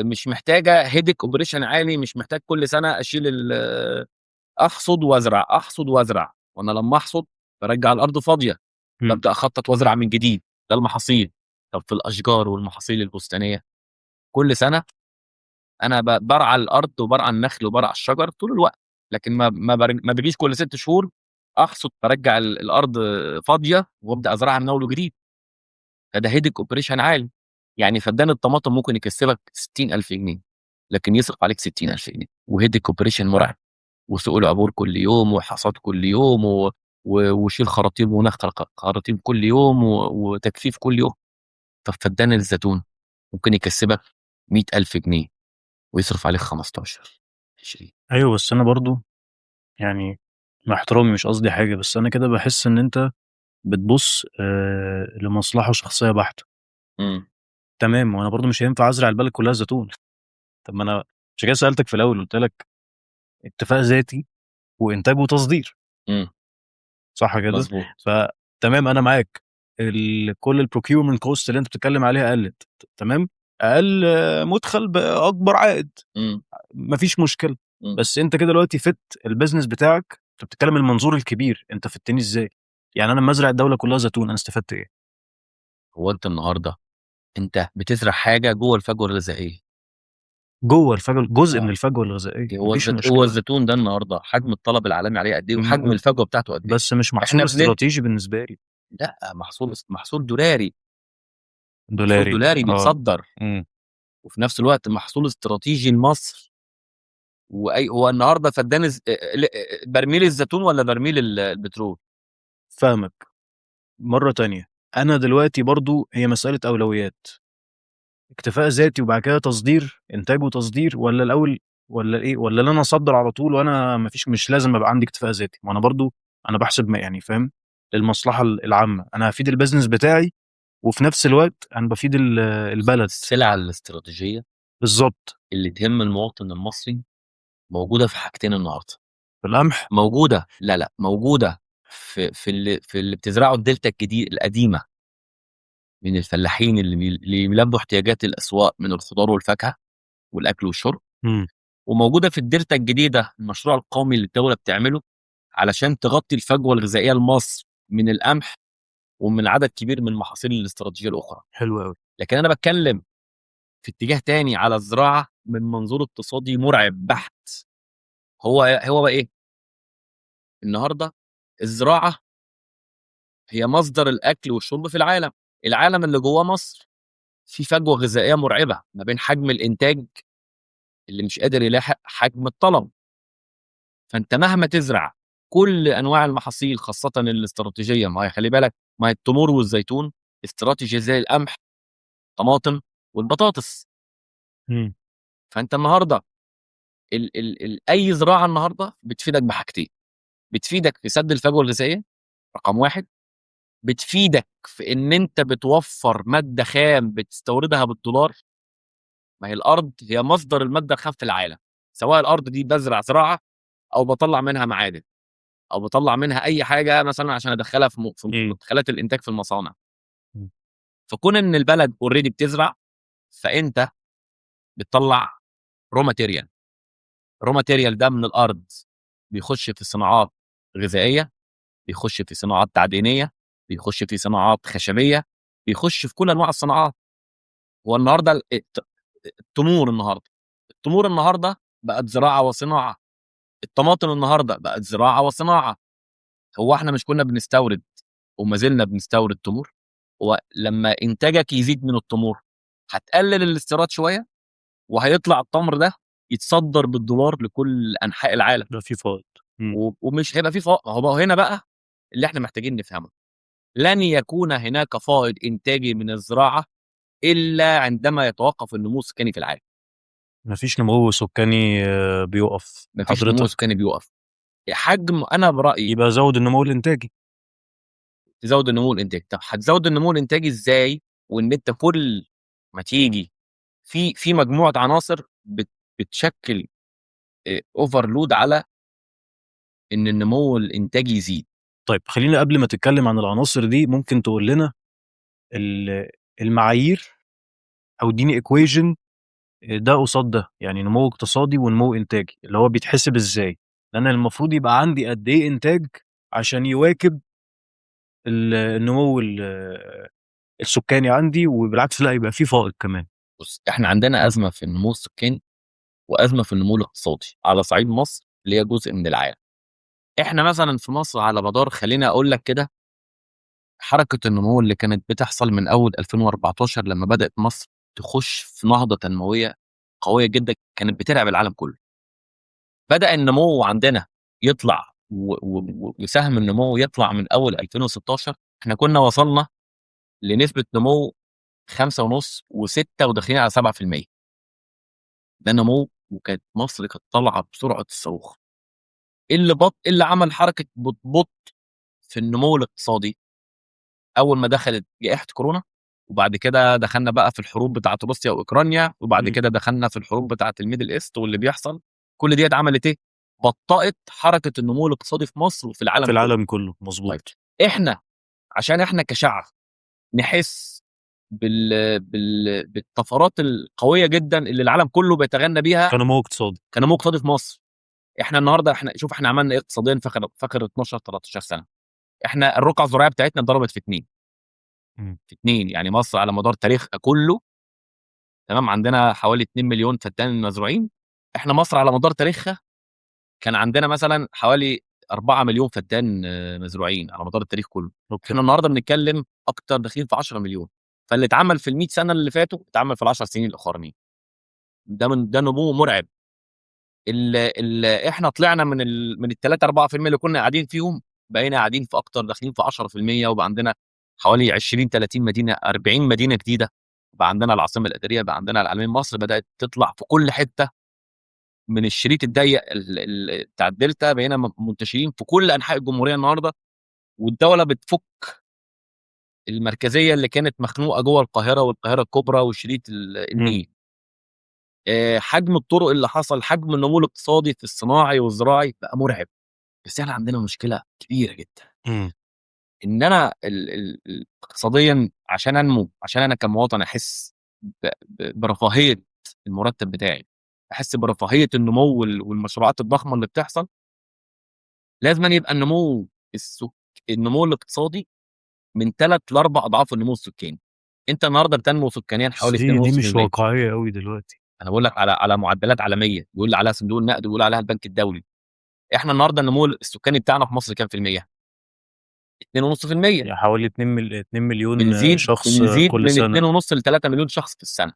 مش محتاجه هيدك اوبريشن عالي، مش محتاج كل سنه اشيل احصد وازرع، احصد وازرع، وانا لما احصد برجع الارض فاضيه، مم. ببدا اخطط وازرع من جديد. ده المحاصيل. طب في الاشجار والمحاصيل البستانيه كل سنه انا برعى الارض وبرعى النخل وبرعى الشجر طول الوقت، لكن ما بيجيش كل 6 شهور احصد برجع الارض فاضيه وابدا ازرعها من اول وجديد. ده هيدك اوبريشن عالي. يعني فدان الطماطم ممكن يكسبك 60,000 جنيه، لكن يصرف عليك 60,000 جنيه، وهيدك اوبريشن مرعب، وسوق العبور كل يوم، وحصاد كل يوم، وشيل خراطيم ونخل خراطيم كل يوم، وتجفيف كل يوم. طب فدان الزيتون ممكن يكسبك 100,000 جنيه ويصرف عليك 15 20. ايوه، بس انا برضو يعني مع احترامي مش قصدي حاجه، بس انا كده بحس ان انت بتبص لمصلحه شخصيه بحته. امم. تمام، وانا برضو مش هينفع ازرع البلد كلها زيتون. طب ما انا مش كده سالتك في الاول، قلت لك اكتفاء ذاتي وانتاج وتصدير. امم. صح كده؟ مظبوط. فتمام انا معاك. كل البروكيورمنت كوست اللي انت بتتكلم عليها قلت. تمام. اقل مدخل باكبر عائد. امم. مفيش مشكله. امم. بس انت كده دلوقتي فت البيزنس بتاعك، انت بتتكلم المنظور الكبير، انت فتني ازاي؟ يعني انا لما ازرع الدوله كلها زيتون انا استفدت ايه؟ هو انت النهارده انت بتزرع حاجه جوه الفجوه الغذائيه. جوه الفجوه، جزء من اه. الفجوه الغذائيه، هو مفيش هو مشكله. الزيتون ده النهارده حجم الطلب العالمي عليه قد ايه، وحجم م- الفجوه بتاعته قد ايه؟ بس مش احنا محصول استراتيجي بالنسبه لي. لا، محصول دولاري. محصول دولاري. دولاري اه. بيتصدر، امم. وفي نفس الوقت محصول استراتيجي لمصر. هو النهارده فدان برميل الزيتون ولا برميل البترول؟ فاهمك. مره تانية، انا دلوقتي برضو هي مساله اولويات. اكتفاء ذاتي وبعد كده تصدير، انتاج وتصدير، ولا الاول ولا ايه، ولا اللي انا اصدر على طول وانا مش لازم ابقى عندي اكتفاء ذاتي؟ ما انا برضو انا بحسب ما يعني فاهم، المصلحه العامه، انا هفيد البيزنس بتاعي وفي نفس الوقت انا بفيد البلد. السلع الاستراتيجيه بالظبط. اللي تهم المواطن المصري موجوده في حاجتين النهارده. القمح. موجوده، لا لا، موجوده في اللي بتزرعه الدلتا الجديد القديمه من الفلاحين اللي بيلبوا احتياجات الاسواق من الخضار والفاكهه والاكل والشرب، امم. وموجوده في الدلتا الجديده المشروع القومي اللي الدوله بتعمله علشان تغطي الفجوه الغذائيه لمصر من القمح ومن عدد كبير من المحاصيل الاستراتيجيه الاخرى. حلو قوي. لكن انا بتكلم في اتجاه تاني على الزراعه من منظور اقتصادي مرعب بحت. هو بقى ايه النهارده؟ الزراعه هي مصدر الاكل والشرب في العالم. العالم اللي جوه مصر في فجوه غذائيه مرعبه ما بين حجم الانتاج اللي مش قادر يلاحق حجم الطلب. فانت مهما تزرع كل انواع المحاصيل خاصه الاستراتيجيه، ما هي خلي بالك، ما هي التمور والزيتون استراتيجي زي القمح، طماطم، والبطاطس. مم. فانت النهارده اي زراعه النهارده بتفيدك بحاجتين: بتفيدك في سد الفجوه الغذائيه رقم واحد، بتفيدك في ان انت بتوفر ماده خام بتستوردها بالدولار. ما هي الارض هي مصدر الماده الخام في العالم، سواء الارض دي بزرع زراعه او بطلع منها معادن او بطلع منها اي حاجه مثلا عشان ادخلها في مدخلات الانتاج في المصانع. مم. فكون ان البلد اوريدي بتزرع، فانت بتطلع رو ماتيريال. رو ماتيريال ده من الارض بيخش في صناعات غذائيه، بيخش في صناعات تعدينيه، بيخش في صناعات خشبيه، بيخش في كل انواع الصناعات. هو النهارده التمور النهارده بقت زراعه وصناعه، الطماطم النهارده بقت زراعه وصناعه. هو احنا مش كنا بنستورد وما زلنا بنستورد تمور؟ هو لما انتاجك يزيد من التمور هتقلل الاستيراد شويه، وهيطلع التمر ده يتصدر بالدولار لكل انحاء العالم، ده في فائض. مم. ومش هيبقى فيه فائض. هو هنا بقى اللي احنا محتاجين نفهمه: لن يكون هناك فائض انتاجي من الزراعه الا عندما يتوقف النمو السكاني في العالم. مفيش نمو سكاني بيقف مفيش نمو حضرتك. سكاني بيوقف. حجم، انا برايي يبقى زود النمو الانتاجي. تزود النمو الانتاجي. طب هتزود النمو الانتاجي ازاي وان انت كل ما تيجي في مجموعه عناصر بتشكل اوفرلود على ان النمو الانتاجي يزيد؟ طيب خلينا قبل ما تتكلم عن العناصر دي ممكن تقول لنا المعايير او اديني ايكويجن ده قصاد ده، يعني نمو اقتصادي ونمو انتاجي اللي هو بيتحسب ازاي؟ لان المفروض يبقى عندي قد ايه انتاج عشان يواكب النمو السكاني عندي، وبالعكس لا يبقى في فائض كمان. بص، احنا عندنا ازمه في النمو السكاني وازمه في النمو الاقتصادي على صعيد مصر اللي هي جزء من العالم. احنا مثلا في مصر على مدار، خليني اقول لك كده، حركه النمو اللي كانت بتحصل من اول 2014 لما بدات مصر تخش في نهضه تنمويه قويه جدا كانت بترعب العالم كله. بدا النمو عندنا يطلع وسهم النمو يطلع من اول 2016. احنا كنا وصلنا لنسبه نمو 5.5 و6 وداخلين على 7%. ده نمو، وكانت مصر كانت طالعه بسرعه الصاروخ. إيه اللي عمل حركه بطء في النمو الاقتصادي؟ اول ما دخلت جائحه كورونا، وبعد كده دخلنا بقى في الحروب بتاعه روسيا واوكرانيا، وبعد مم. كده دخلنا في الحروب بتاعه الميدل ايست واللي بيحصل. كل ديت عملت ايه؟ بطأت حركه النمو الاقتصادي في مصر وفي في العالم كله. العالم كله طيب، مظبوط. احنا عشان احنا كشعب نحس بالطفرات القويه جدا اللي العالم كله بيتغنى بيها كنمو اقتصادي. كنمو اقتصادي في مصر. احنا النهارده، شوف احنا عملنا ايه اقتصاديا فاخر 12 13 سنه. احنا الرقعه الزراعيه بتاعتنا ضربت في اتنين. مم. في اتنين يعني مصر على مدار تاريخها كله، تمام، عندنا حوالي 2 مليون فدان مزروعين. احنا مصر على مدار تاريخها كان عندنا مثلا حوالي 4 مليون فدان مزروعين على مدار التاريخ كله. اوكي. احنا النهارده بنتكلم اكتر، داخلين في 10 مليون. فاللي اتعمل في ال 100 سنه اللي فاتوا اتعمل في ال 10 سنين الاخرانيين. ده نمو مرعب. احنا طلعنا من ال 3 4% اللي كنا قاعدين فيهم، بقينا قاعدين في اكتر، داخلين في 10%، وبقى عندنا حوالي 20 30 مدينه، 40 مدينه جديده. بقى عندنا العاصمه الاداريه، بقى عندنا العالمين. مصر بدات تطلع في كل حته من الشريط الضيق بتاع الدلتا، بقينا منتشرين في كل انحاء الجمهوريه النهارده. والدوله بتفك المركزيه اللي كانت مخنوقه جوه القاهره والقاهره الكبرى وشريط مم. النيل. حجم الطرق اللي حصل، حجم النمو الاقتصادي في الصناعي والزراعي بقى مرعب. بس احنا عندنا مشكله كبيره جدا، مم. ان انا اقتصاديا عشان انمو، عشان انا كمواطن احس برفاهيه المرتب بتاعي، احس برفاهيه النمو والمشروعات الضخمه اللي بتحصل، لازم أن يبقى النمو الاقتصادي من 3 ل4 اضعاف النمو السكاني. انت النهارده بتنمو سكانيا حوالي بس دي مش 2.5%. واقعيه قوي دلوقتي. انا بقول لك على معدلات عالميه بيقول عليها صندوق النقد وبيقول عليها البنك الدولي. احنا النهارده النمو السكاني بتاعنا في مصر كام في الميه؟ 2.5%. يعني حوالي 2 مليون بنزيد شخص بنزيد كل من سنه. 2.5 ل 3 مليون شخص في السنه.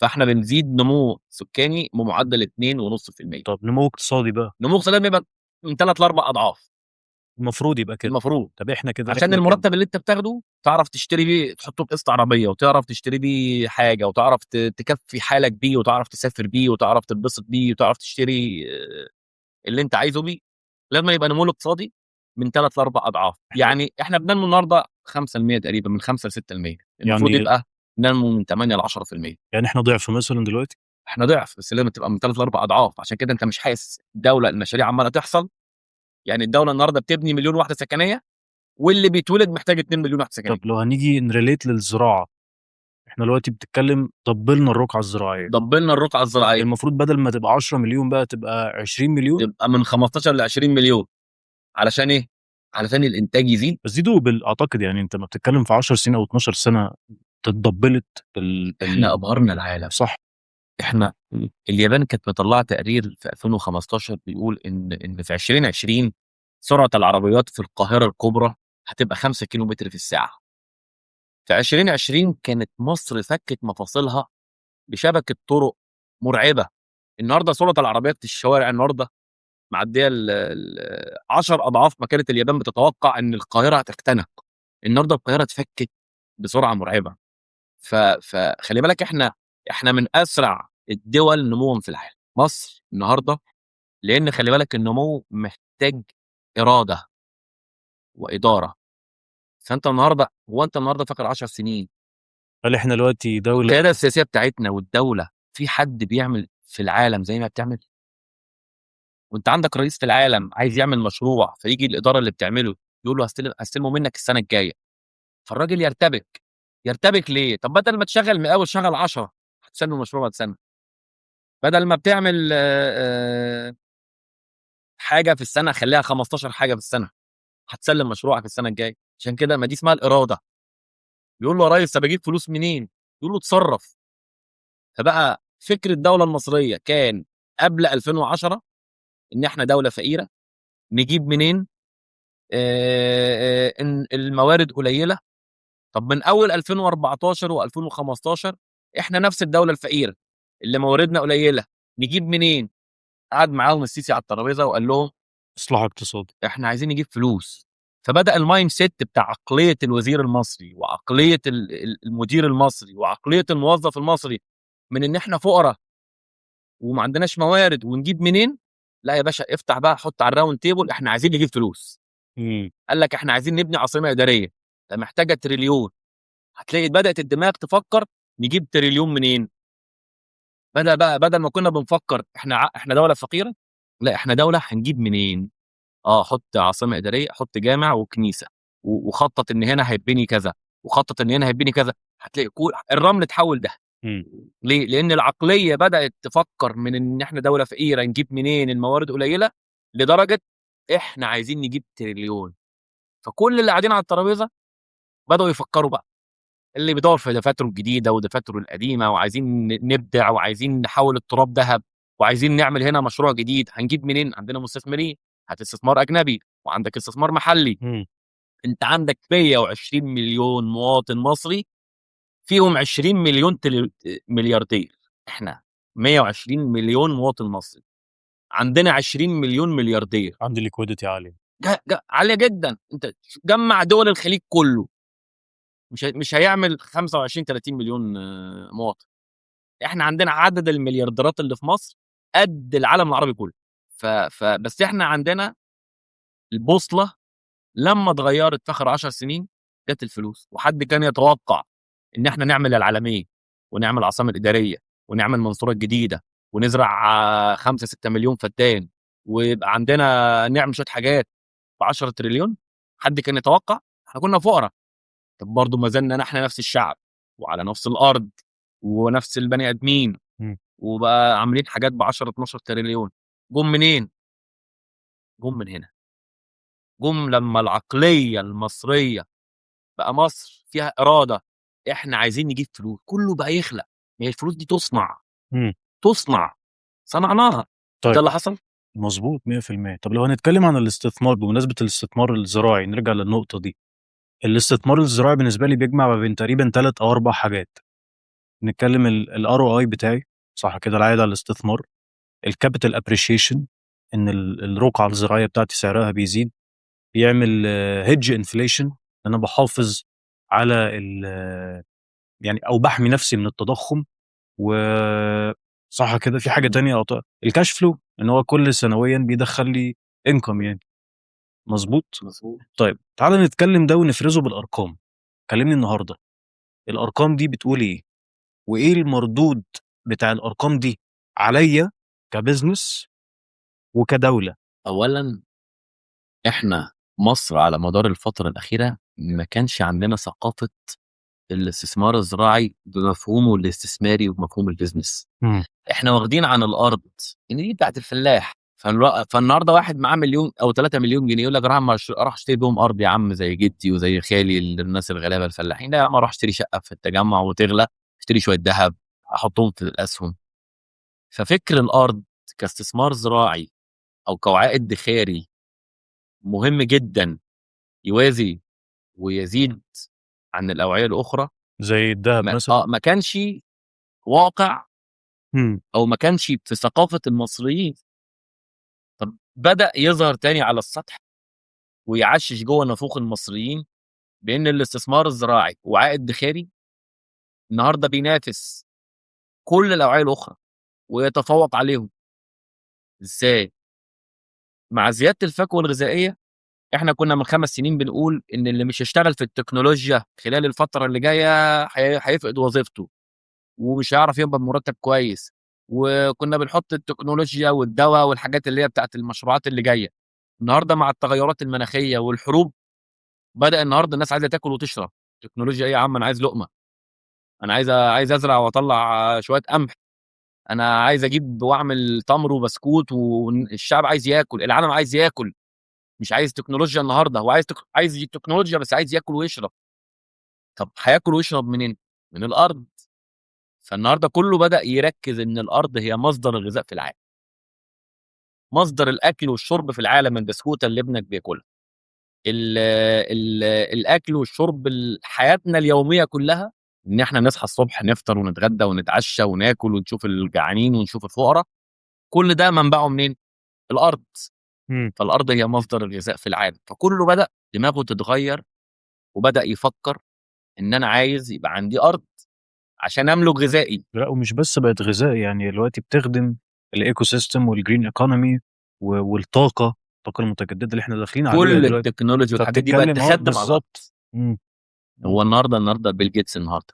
فاحنا بنزيد نمو سكاني بمعدل 2.5%. طب نمو اقتصادي بقى نمو اقتصادي بيبقى من 3 ل 4 اضعاف المفروض يبقى كده. المفروض، طب احنا كده عشان احنا كام؟ المرتب اللي انت بتاخده تعرف تشتري بيه، تحطه في قسط عربيه، وتعرف تشتري بيه حاجه، وتعرف تكفي حالك بيه، وتعرف تسافر بيه، وتعرف تتبسط بيه، وتعرف تشتري اللي انت عايزه بيه. لازم يبقى نمو الاقتصادي من 3 ل 4 اضعاف. احنا يعني احنا بننمو النهارده 5% تقريبا، من 5 ل 6%. المفروض يعني يبقى ننمو من 8 ل 10%. يعني احنا ضعف مثلا دلوقتي. احنا ضعف، بس لازم تبقى من 3 ل 4 اضعاف. عشان كده انت مش حاسس الدوله المشاريع عماله تحصل. يعني الدوله النهارده بتبني مليون وحده سكنيه، واللي بيتولد محتاج 2 مليون وحده سكنيه. طب لو هنيجي نريليت للزراعه، احنا دلوقتي بتتكلم طبلنا الرقعه الزراعيه. ضبلنا الرقعه الزراعيه، المفروض بدل ما تبقى 10 مليون بقى تبقى 20 مليون. تبقى من 15 ل 20 مليون. علشان ايه؟ علشان الانتاج يزيد. بس دي دوبل اعتقد، يعني انت ما بتتكلم في 10 سنين او 12 سنه تتضبلت احنا ابهرنا العالم. صح. احنا اليابان كانت مطلعه تقرير في 2015 بيقول ان في 2020 سرعه العربيات في القاهره الكبرى هتبقى 5 كيلو متر في الساعه. في 2020 كانت مصر فكت مفاصلها بشبكه طرق مرعبه. النهارده سرعه العربيات في الشوارع النهارده معديه 10 اضعاف ما كانت اليابان بتتوقع ان القاهره هتختنق. النهارده القاهره اتفكت بسرعه مرعبه. فخلي بالك احنا من اسرع الدول نموا في العالم مصر النهارده. لان خلي بالك النمو محتاج اراده واداره. فانت النهارده، هو انت النهارده فاكر 10 سنين هل احنا دلوقتي دوله؟ القياده السياسيه بتاعتنا والدوله في حد بيعمل في العالم زي ما بتعمل؟ وانت عندك رئيس في العالم عايز يعمل مشروع، فيجي الاداره اللي بتعمله يقول له هستلمه منك السنه الجايه. فالراجل يرتبك. يرتبك ليه؟ طب بدل ما تشغل مقاول شغل 10 هتسلم المشروع بعد سنه. بدل ما بتعمل حاجه في السنه خليها 15 حاجه في السنه هتسلم مشروعك السنه الجايه. عشان كده ما دي اسمها الاراده. بيقول له يا ريس طب اجيب فلوس منين؟ يقول له اتصرف. فبقى فكر الدوله المصريه كان قبل 2010 ان احنا دوله فقيره، نجيب منين؟ ان الموارد قليله. طب من اول 2014 و2015 احنا نفس الدوله الفقيره اللي مواردنا قليله، نجيب منين؟ قعد معاهم السيسي على الترابيزه وقال لهم اصلاح اقتصادي. احنا عايزين نجيب فلوس. فبدا المايند سيت بتاع عقليه الوزير المصري وعقليه المدير المصري وعقليه الموظف المصري من ان احنا فقراء وما عندناش موارد ونجيب منين. لا يا باشا افتح بقى، حط على الراوند تيبل، احنا عايزين نجيب فلوس. امم قال لك احنا عايزين نبني عاصمه اداريه، ده محتاجه تريليون. هتلاقي بدات الدماغ تفكر نجيب تريليون منين. بدل ما كنا بنفكر احنا دوله فقيره، لا احنا دوله هنجيب منين. حط عاصمه اداريه، حط جامع وكنيسه، وخطط ان هنا هيتبني كذا، وخطط ان هنا هيتبني كذا. هتلاقي الرمل اتحول ده. امم ليه؟ لان العقليه بدات تفكر من ان احنا دوله فقيره نجيب منين، الموارد قليله، لدرجه احنا عايزين نجيب تريليون. فكل اللي قاعدين على الترابيزه بداوا يفكروا بقى، اللي بيدور في دفاتره الجديده ودفاتره القديمه، وعايزين نبدع، وعايزين نحول التراب ذهب، وعايزين نعمل هنا مشروع جديد. هنجيب منين؟ عندنا مستثمرين، هات استثمار اجنبي وعندك استثمار محلي. امم انت عندك 120 مليون مواطن مصري، فيهم 20 مليون ملياردير. احنا 120 مليون مواطن مصري، عندنا 20 مليون ملياردير. عندي ليكويديتي عاليه. عاليه جدا. انت جمع دول الخليج كله مش هيعمل 25 30 مليون مواطن. احنا عندنا عدد المليارديرات اللي في مصر قد العالم العربي كله. بس احنا عندنا البوصله لما اتغيرت في اخر 10 سنين جت الفلوس. وحد كان يتوقع ان احنا نعمل العالميه ونعمل عاصمه اداريه ونعمل منصوره جديده ونزرع 5 6 مليون فدان ويبقى عندنا نعمل شويه حاجات ب 10 تريليون؟ حد كان يتوقع؟ احنا كنا فقراء. طب برضه ما زلنا احنا نفس الشعب وعلى نفس الارض ونفس البني ادمين، امم وبقى عاملين حاجات ب 10 12 تريليون. جم منين؟ جم من هنا. جم لما العقليه المصريه بقى مصر فيها اراده احنا عايزين نجيب فلوس، كله بقى يخلق، هي الفلوس دي تصنع مم. صنعناها. طيب ده اللي حصل. مظبوط 100%. طب لو هنتكلم عن الاستثمار بمناسبة الاستثمار الزراعي، نرجع للنقطة دي. الاستثمار الزراعي بالنسبة لي بيجمع ما بين تقريبا 3 أو 4 حاجات. نتكلم ال ROI بتاعي، صح كده، العائد على الاستثمار. الكابيتال ابريشيشن، ان الرقعة الزراعية بتاعتي سعرها بيزيد، بيعمل هيدج انفليشن، انا بحافظ على يعني او بحمي نفسي من التضخم. و صح كده، في حاجة تانية الكاش فلو، ان هو كل سنويا بيدخل لي انكم يعني. مظبوط. طيب تعالى نتكلم ده ونفرزه بالارقام. كلمني النهارده، الارقام دي بتقول ايه؟ وايه المردود بتاع الارقام دي عليا كبزنس وكدولة؟ اولا احنا مصر على مدار الفتره الاخيره ما كانش عندنا ثقافه الاستثمار الزراعي بمفهومه الاستثماري ومفهوم البيزنس. مم. احنا واخدين عن الارض ان دي بتاعت الفلاح، فالنهارده واحد معاه مليون او 3 مليون جنيه يقول لك اروح اشتري بيهم ارض يا عم، زي جدي وزي خالي الناس الغلابه الفلاحين. لا يا عم، اروح اشتري شقه في التجمع وتغلى، اشتري شويه ذهب احطهم في الاسهم. ففكر الارض كاستثمار زراعي او كوعاء ادخاري مهم جدا، يوازي ويزيد عن الاوعيه الاخرى. زي الذهب مثلا. ما كانش واقع مم. او ما كانش في ثقافه المصريين. طب بدأ يظهر تاني على السطح ويعشش جوه نافوخ المصريين بان الاستثمار الزراعي وعائد ادخاري النهارده بينافس كل الاوعيه الاخرى ويتفوق عليهم. ازاي؟ مع زياده الفجوه الغذائيه، احنا كنا من 5 سنين بنقول ان اللي مش هيشتغل في التكنولوجيا خلال الفتره اللي جايه هيفقد وظيفته ومش هيعرف يقبض مرتب كويس. وكنا بنحط التكنولوجيا والدواء والحاجات اللي هي بتاعت المشروعات اللي جايه. النهارده مع التغيرات المناخيه والحروب بدأ النهارده الناس عايزه تاكل وتشرب. تكنولوجيا ايه يا عم؟ انا عايز لقمه، انا عايز ازرع واطلع شويه قمح، انا عايز اجيب واعمل تمر وبسكوت، والشعب عايز ياكل، العالم عايز ياكل، مش عايز تكنولوجيا. النهارده هو عايز تكنولوجيا بس عايز ياكل ويشرب. طب هياكل ويشرب منين؟ من الارض. فالنهارده كله بدأ يركز ان الارض هي مصدر الغذاء في العالم، مصدر الاكل والشرب في العالم. البسكوته اللي ابنك بياكلها، ال ال الاكل والشرب، حياتنا اليوميه كلها، ان احنا نصحى الصبح نفطر ونتغدى ونتعشى وناكل ونشوف الجعانين ونشوف الفقراء، كل ده منبعه منين؟ الارض. مم. فالارض هي مصدر الغذاء في العالم. فكله بدأ دماغه تتغير وبدأ يفكر ان انا عايز يبقى عندي ارض عشان املك غذائي. لا، ومش بس بقت غذاء، يعني دلوقتي بتخدم الايكو سيستم والجرين ايكونومي الطاقة المتجددة اللي احنا داخلين عليها كل دلوقتي. التكنولوجيا والحاجات دي بقت فبتتكلم تخدم على الارض. بالظبط. مم. هو النهارده بيل جيتس النهارده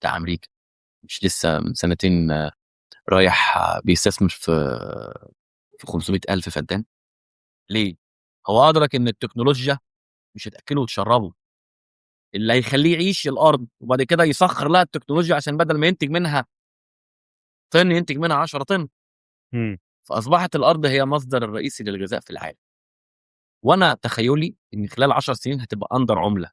بتاع امريكا مش لسه من سنتين رايح بيستثمر في 500,000 فدان؟ ليه؟ هو أدرك إن التكنولوجيا مش هتأكله وتشربه، اللي هيخليه يعيش الأرض وبعد كده يسخر لها التكنولوجيا عشان بدل ما ينتج منها طن ينتج منها 10 طن. مم. فأصبحت الأرض هي مصدر الرئيسي للغذاء في العالم. وأنا تخيلي إن خلال 10 سنين هتبقى أندر عملة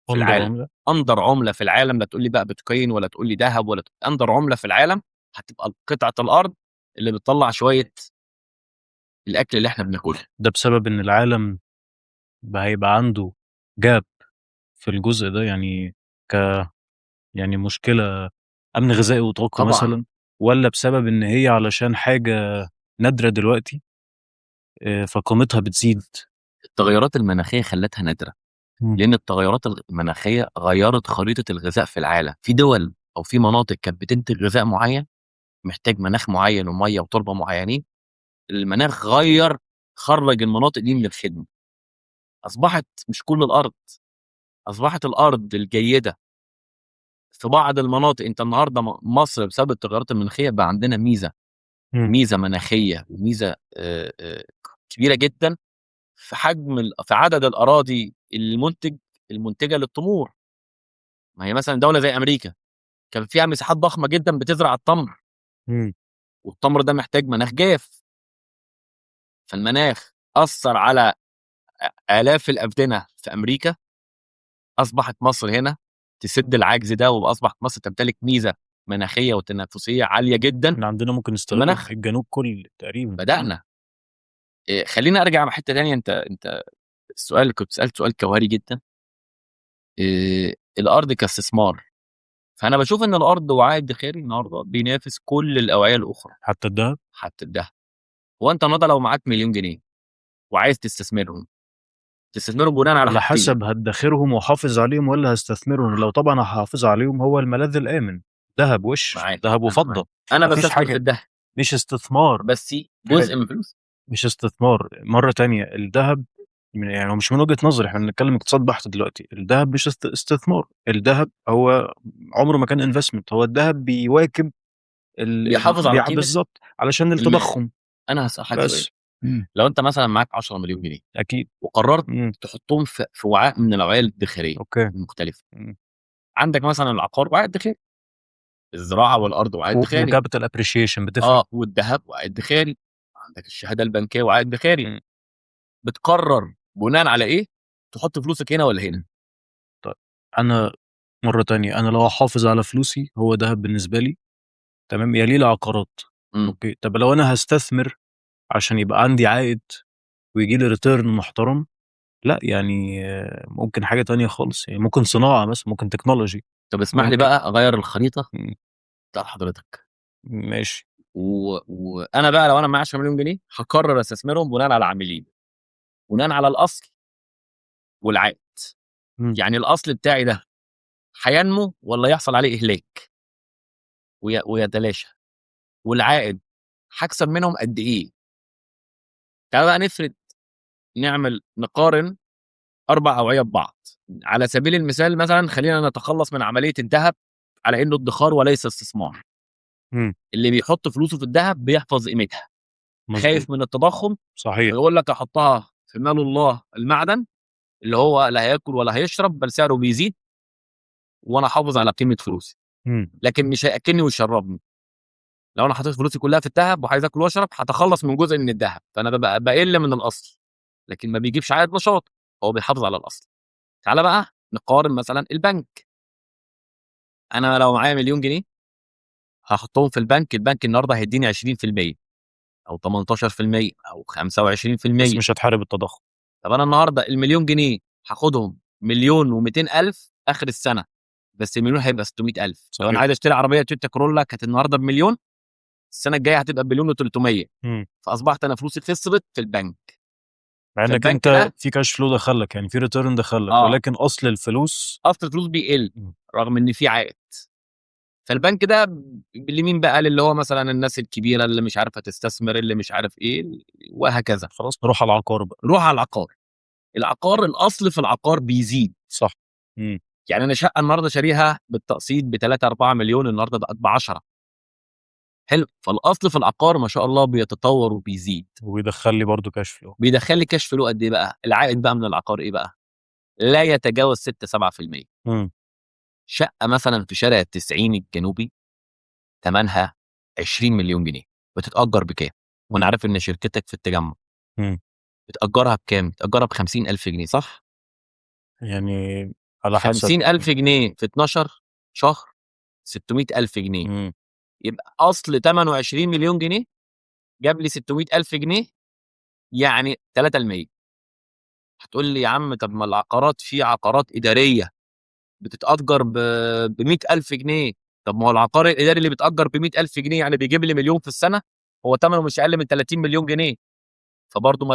في اندر العالم. عملة. أندر عملة في العالم، لا تقول لي بقى بيتكوين ولا تقول لي ذهب أندر عملة في العالم هتبقى قطعة الأرض اللي بتطلع شوية الأكل اللي إحنا بناكله. ده بسبب ان العالم هيبقى عنده جاب في الجزء ده، يعني ك يعني مشكلة امن غذائي وطاقة طبعا مثلا، ولا بسبب ان هي علشان حاجة نادرة دلوقتي فقيمتها بتزيد؟ التغيرات المناخية خلتها نادرة، مم. لأن التغيرات المناخية غيرت خريطة الغذاء في العالم. في دول أو في مناطق كانت بتنتج غذاء معين محتاج مناخ معين ومية وتربة معينين، المناخ خرج المناطق دي من الخدمة. أصبحت مش كل الأرض، أصبحت الأرض الجيدة في بعض المناطق. أنت النهاردة مصر بسبب التغيرات المناخية بقى عندنا مم. ميزة مناخية وميزة كبيرة جدا في في عدد الأراضي المنتجة للتمور. ما هي مثلا دولة زي أمريكا كان فيها مساحات ضخمة جدا بتزرع التمر، مم. والتمر ده محتاج مناخ جاف. فالمناخ أثر على آلاف الأبدنة في أمريكا. أصبحت مصر هنا تسد العجز ده، واصبحت مصر تمتلك ميزه مناخيه وتنافسيه عاليه جدا. احنا عندنا ممكن نستغل المناخ الجنوب كل تقريبا. بدانا. خلينا ارجع مع حته تانية. انت السؤال اللي كنت سالت سؤال كواري جدا. الارض كاستثمار، فانا بشوف ان الارض وعائد ادخاري النهارده بينافس كل الاوعيه الاخرى، حتى الدهب. حتى الذهب. هو انت النهارده لو معاك مليون جنيه وعايز تستثمرهم بناء على على حاجتين. حسب هدخرهم واحافظ عليهم ولا هستثمرهم. لو طبعا هحافظ عليهم هو الملاذ الامن، ذهب وش معاك، ذهب انا معاك. وفضه. انا مفيش بستثمر في حاجه، الذهب مش استثمار. بس جزء حلو. من فلوسي. مش استثمار. مره تانية الذهب يعني هو مش من وجهه نظري، احنا بنتكلم اقتصاد بحت دلوقتي. الذهب مش استثمار. الذهب هو عمره ما كان انفستمنت. هو الذهب بيواكب بيحافظ على قيمه بالظبط علشان المال. التضخم. انا هسألك سؤال. بس لو انت مثلا معاك 10 مليون جنيه اكيد. وقررت مم. تحطهم في وعاء من الاوعيه الادخاريه اوكي. المختلفه، مم. عندك مثلا العقار وعاء ادخاري، الزراعه والارض وعاء ادخاري، وكابيتال ابريشيشن بتفرق. والذهب وعاء ادخاري، عندك الشهاده البنكيه وعاء ادخاري. مم. بتقرر بناء على ايه تحط فلوسك هنا ولا هنا؟ طيب انا مره تانية، انا لو احافظ على فلوسي هو دهب بالنسبه لي، تمام، يليه العقارات. امم اوكي. طب لو انا هستثمر عشان يبقى عندي عائد ويجي لي ريتيرن محترم، لا يعني ممكن حاجه تانية خالص. يعني ممكن صناعه مثلا، ممكن تكنولوجي. طب اسمح لي ممكن. بقى اغير الخريطه مم. بتاع حضرتك. ماشي. وانا بقى لو انا معايا 10 مليون جنيه هقرر استثمرهم بناء على عاملين، بناء على الاصل والعائد. مم. يعني الاصل بتاعي ده هينمو ولا يحصل عليه اهلاك ويتلاشى، والعائد هكسب منهم قد ايه. تعال بقى نفرض نقارن 4 اوعيه ببعض. على سبيل المثال مثلا خلينا نتخلص من عمليه الذهب على انه ادخار وليس استثمار. مم. اللي بيحط فلوسه في الذهب بيحفظ قيمتها، مظبوط. خايف من التضخم، صحيح. ويقول لك احطها في مال الله المعدن اللي هو لا هياكل ولا هيشرب بل سعره بيزيد، وانا احافظ على قيمه فلوسي. مم. لكن مش هياكلني ويشربني. لو انا حطيت فلوسي كلها في الذهب وعايز اكل واشرب هتخلص من جزء من الذهب، فانا ببقى بقل من الاصل، لكن ما بيجيبش عائد نشاط، هو بيحافظ على الاصل. تعالى بقى نقارن مثلا البنك. انا لو معايا مليون جنيه هحطهم في البنك النهارده هيديني 20% او 18% او بس 25%. مش هتحارب التضخم. طب انا النهارده المليون جنيه هاخدهم مليون و200 الف اخر السنه، بس المليون هيبقى 600,000. لو انا صحيح. عايز اشتري عربيه تويوتا كورولا كانت النهارده بمليون، السنه الجايه هتبقى بمليون و300. مم. فاصبحت انا فلوسي خسرت في البنك. مع انك فالبنك انت ده في كاش فلو دخلك، يعني في ريتيرن دخلك، ولكن اصل الفلوس. اصل الفلوس بيقل مم. رغم ان في عائد. فالبنك ده لمين بقى؟ اللي هو مثلا الناس الكبيره اللي مش عارفه تستثمر، اللي مش عارف ايه، وهكذا. خلاص نروح على العقار بقى. روح على العقار. العقار الاصل في العقار بيزيد. صح. مم. يعني انا شقه النهارده شاريها بالتقسيط ب 3 4 مليون، النهارده بقت ب 10. حلو. فالاصل في العقار ما شاء الله بيتطور وبيزيد، ويدخل لي برضو كاش فلو. بيدخل لي كاش فلو قد ايه بقى؟ العائد بقى من العقار ايه بقى؟ لا يتجاوز 6 7%. مم. شقه مثلا في شارع 90 الجنوبي ثمنها 20 مليون جنيه، بتتأجر بكام؟ وانا عارف ان شركتك في التجمع. مم. بتأجرها بكام؟ بتأجرها ب 50,000 جنيه صح؟ يعني على حسب. 50,000 جنيه في 12 شهر 600,000 جنيه. مم. يبقى اصل ثمنه 20 مليون جنيه جاب لي 600,000 جنيه، يعني 3%. هتقول لي يا عم طب ما العقارات في عقارات إدارية بتتأجر ب 100,000 جنيه. طب ما هو العقار الإداري اللي بيتأجر ب 100,000 جنيه يعني بيجيب لي مليون في السنة، هو ثمنه مش أقل من 30 مليون جنيه، فبرضه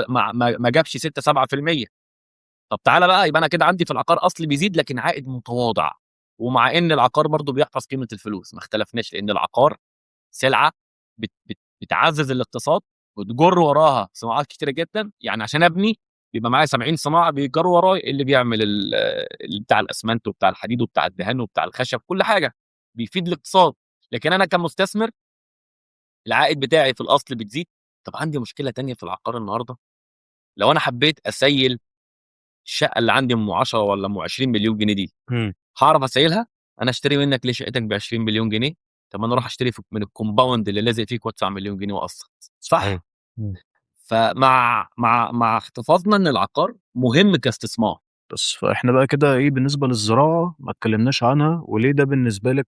ما جابش 6 7%. طب تعالى بقى، يبقى أنا كده عندي في العقار أصل بيزيد لكن عائد متواضع، ومع إن العقار برضه بيحفظ قيمة الفلوس، ما اختلفناش، لأن العقار سلعة بتعزز الاقتصاد وتجر وراها صناعات كتيرة جدا. يعني عشان ابني بيبقى معايا 70 صناعه بيجروا وراي، اللي بيعمل بتاع الاسمنت وبتاع الحديد وبتاع الدهان وبتاع الخشب، كل حاجه بيفيد الاقتصاد. لكن انا كمستثمر العائد بتاعي في الاصل بتزيد. طب عندي مشكله تانية في العقار النهارده، لو انا حبيت اسيل الشقه اللي عندي ام 10 ولا ام 20 مليون جنيه دي، مم. هعرف اسيلها؟ انا اشتري منك ليه شقتك ب 20 مليون جنيه؟ طب انا اروح اشتري من الكومباوند اللي لازق فيك وادفع مليون جنيه واقسط، صحيح. صح؟ فمع احتفاظنا ان العقار مهم كاستثمار، بس فإحنا بقى كده إيه بالنسبة للزراعة ما اتكلمناش عنها، وليه ده بالنسبة لك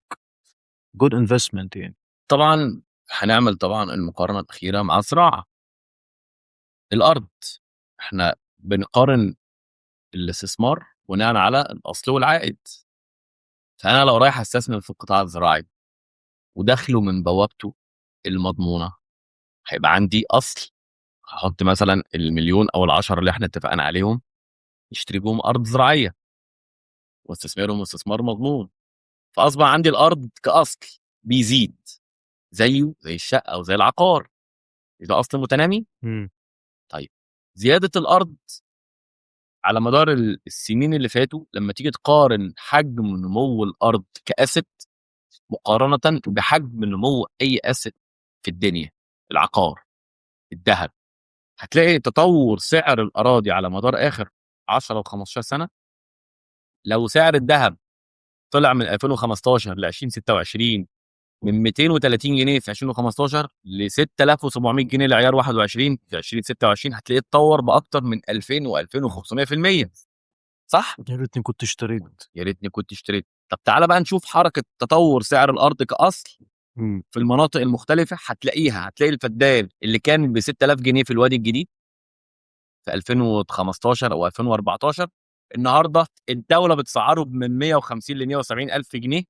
good investment يعني؟ طبعًا هنعمل طبعًا المقارنة الأخيرة مع الزراعة. الأرض، إحنا بنقارن الاستثمار بناءً على الأصل والعائد. فأنا لو رايح أستثمر في القطاع الزراعي ودخله من بوابته المضمونة، هيبقى عندي أصل، هاحط مثلًا ال1.000.000 أو ال10 اللي إحنا اتفقنا عليهم، يشتري بيهم أرض زراعية واستثمرهم استثمار مضمون. فأصبح عندي الأرض كأصل بيزيد زيه زي الشقة أو زي العقار، ده أصل متنامي. إمم. طيب، زيادة الأرض على مدار السنين اللي فاتوا، لمّا تيجي تقارن حجم نمو الأرض كasset مقارنةً بحجم نمو أي asset في الدنيا، العقار، الدهب، هتلاقي تطور سعر الأراضي على مدار آخر 10 و15 سنة. لو سعر الدهب طلع من 2015 ل2026 من 230 جنيه في 2015 ل6700 جنيه لعيار 21 في 2026، هتلاقيه اتطور بأكتر من 2000 و2500%. صح؟ يا ريتني كنت اشتريت. يا ريتني كنت اشتريت. طب تعالَ بقى نشوف حركة تطور سعر الأرض كأصل إمم. في المناطق المختلفة. هتلاقي الفدان اللي كان ب6000 جنيه في الوادي الجديد في 2015 أو 2014، النهارده الدولة بتسعره من 150 ل170 ألف جنيه،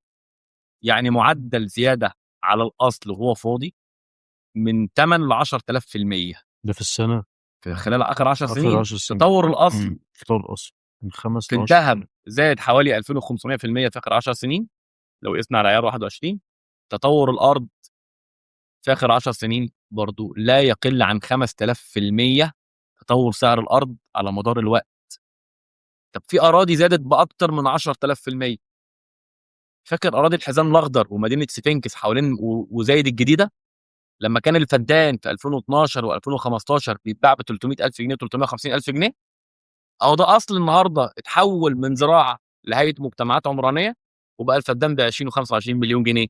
يعني معدل زيادة على الأصل وهو فاضي من 8 ل10,000%. ده في السنة؟ في خلال آخر 10 آخر سنين 10 سنين. تطور الأصل. تطور الأصل من 5 في ل10 الدهب زاد حوالي 2500% في آخر 10 سنين لو قسنا على عيار 21. تطور الأرض في آخر 10 سنين برضه لا يقل عن 5000% تطور سعر الأرض على مدار الوقت. طب في أراضي زادت بأكتر من 10,000%. فاكر أراضي الحزام الأخضر ومدينة سفنكس حوالين وزايد الجديدة، لما كان الفدان في 2012 و2015 بيتباع ب 300,000 جنيه و350,000 جنيه، أهو ده أصل النهارده اتحول من زراعة لهيئة مجتمعات عمرانية وبقى الفدان ب20 و25 مليون جنيه.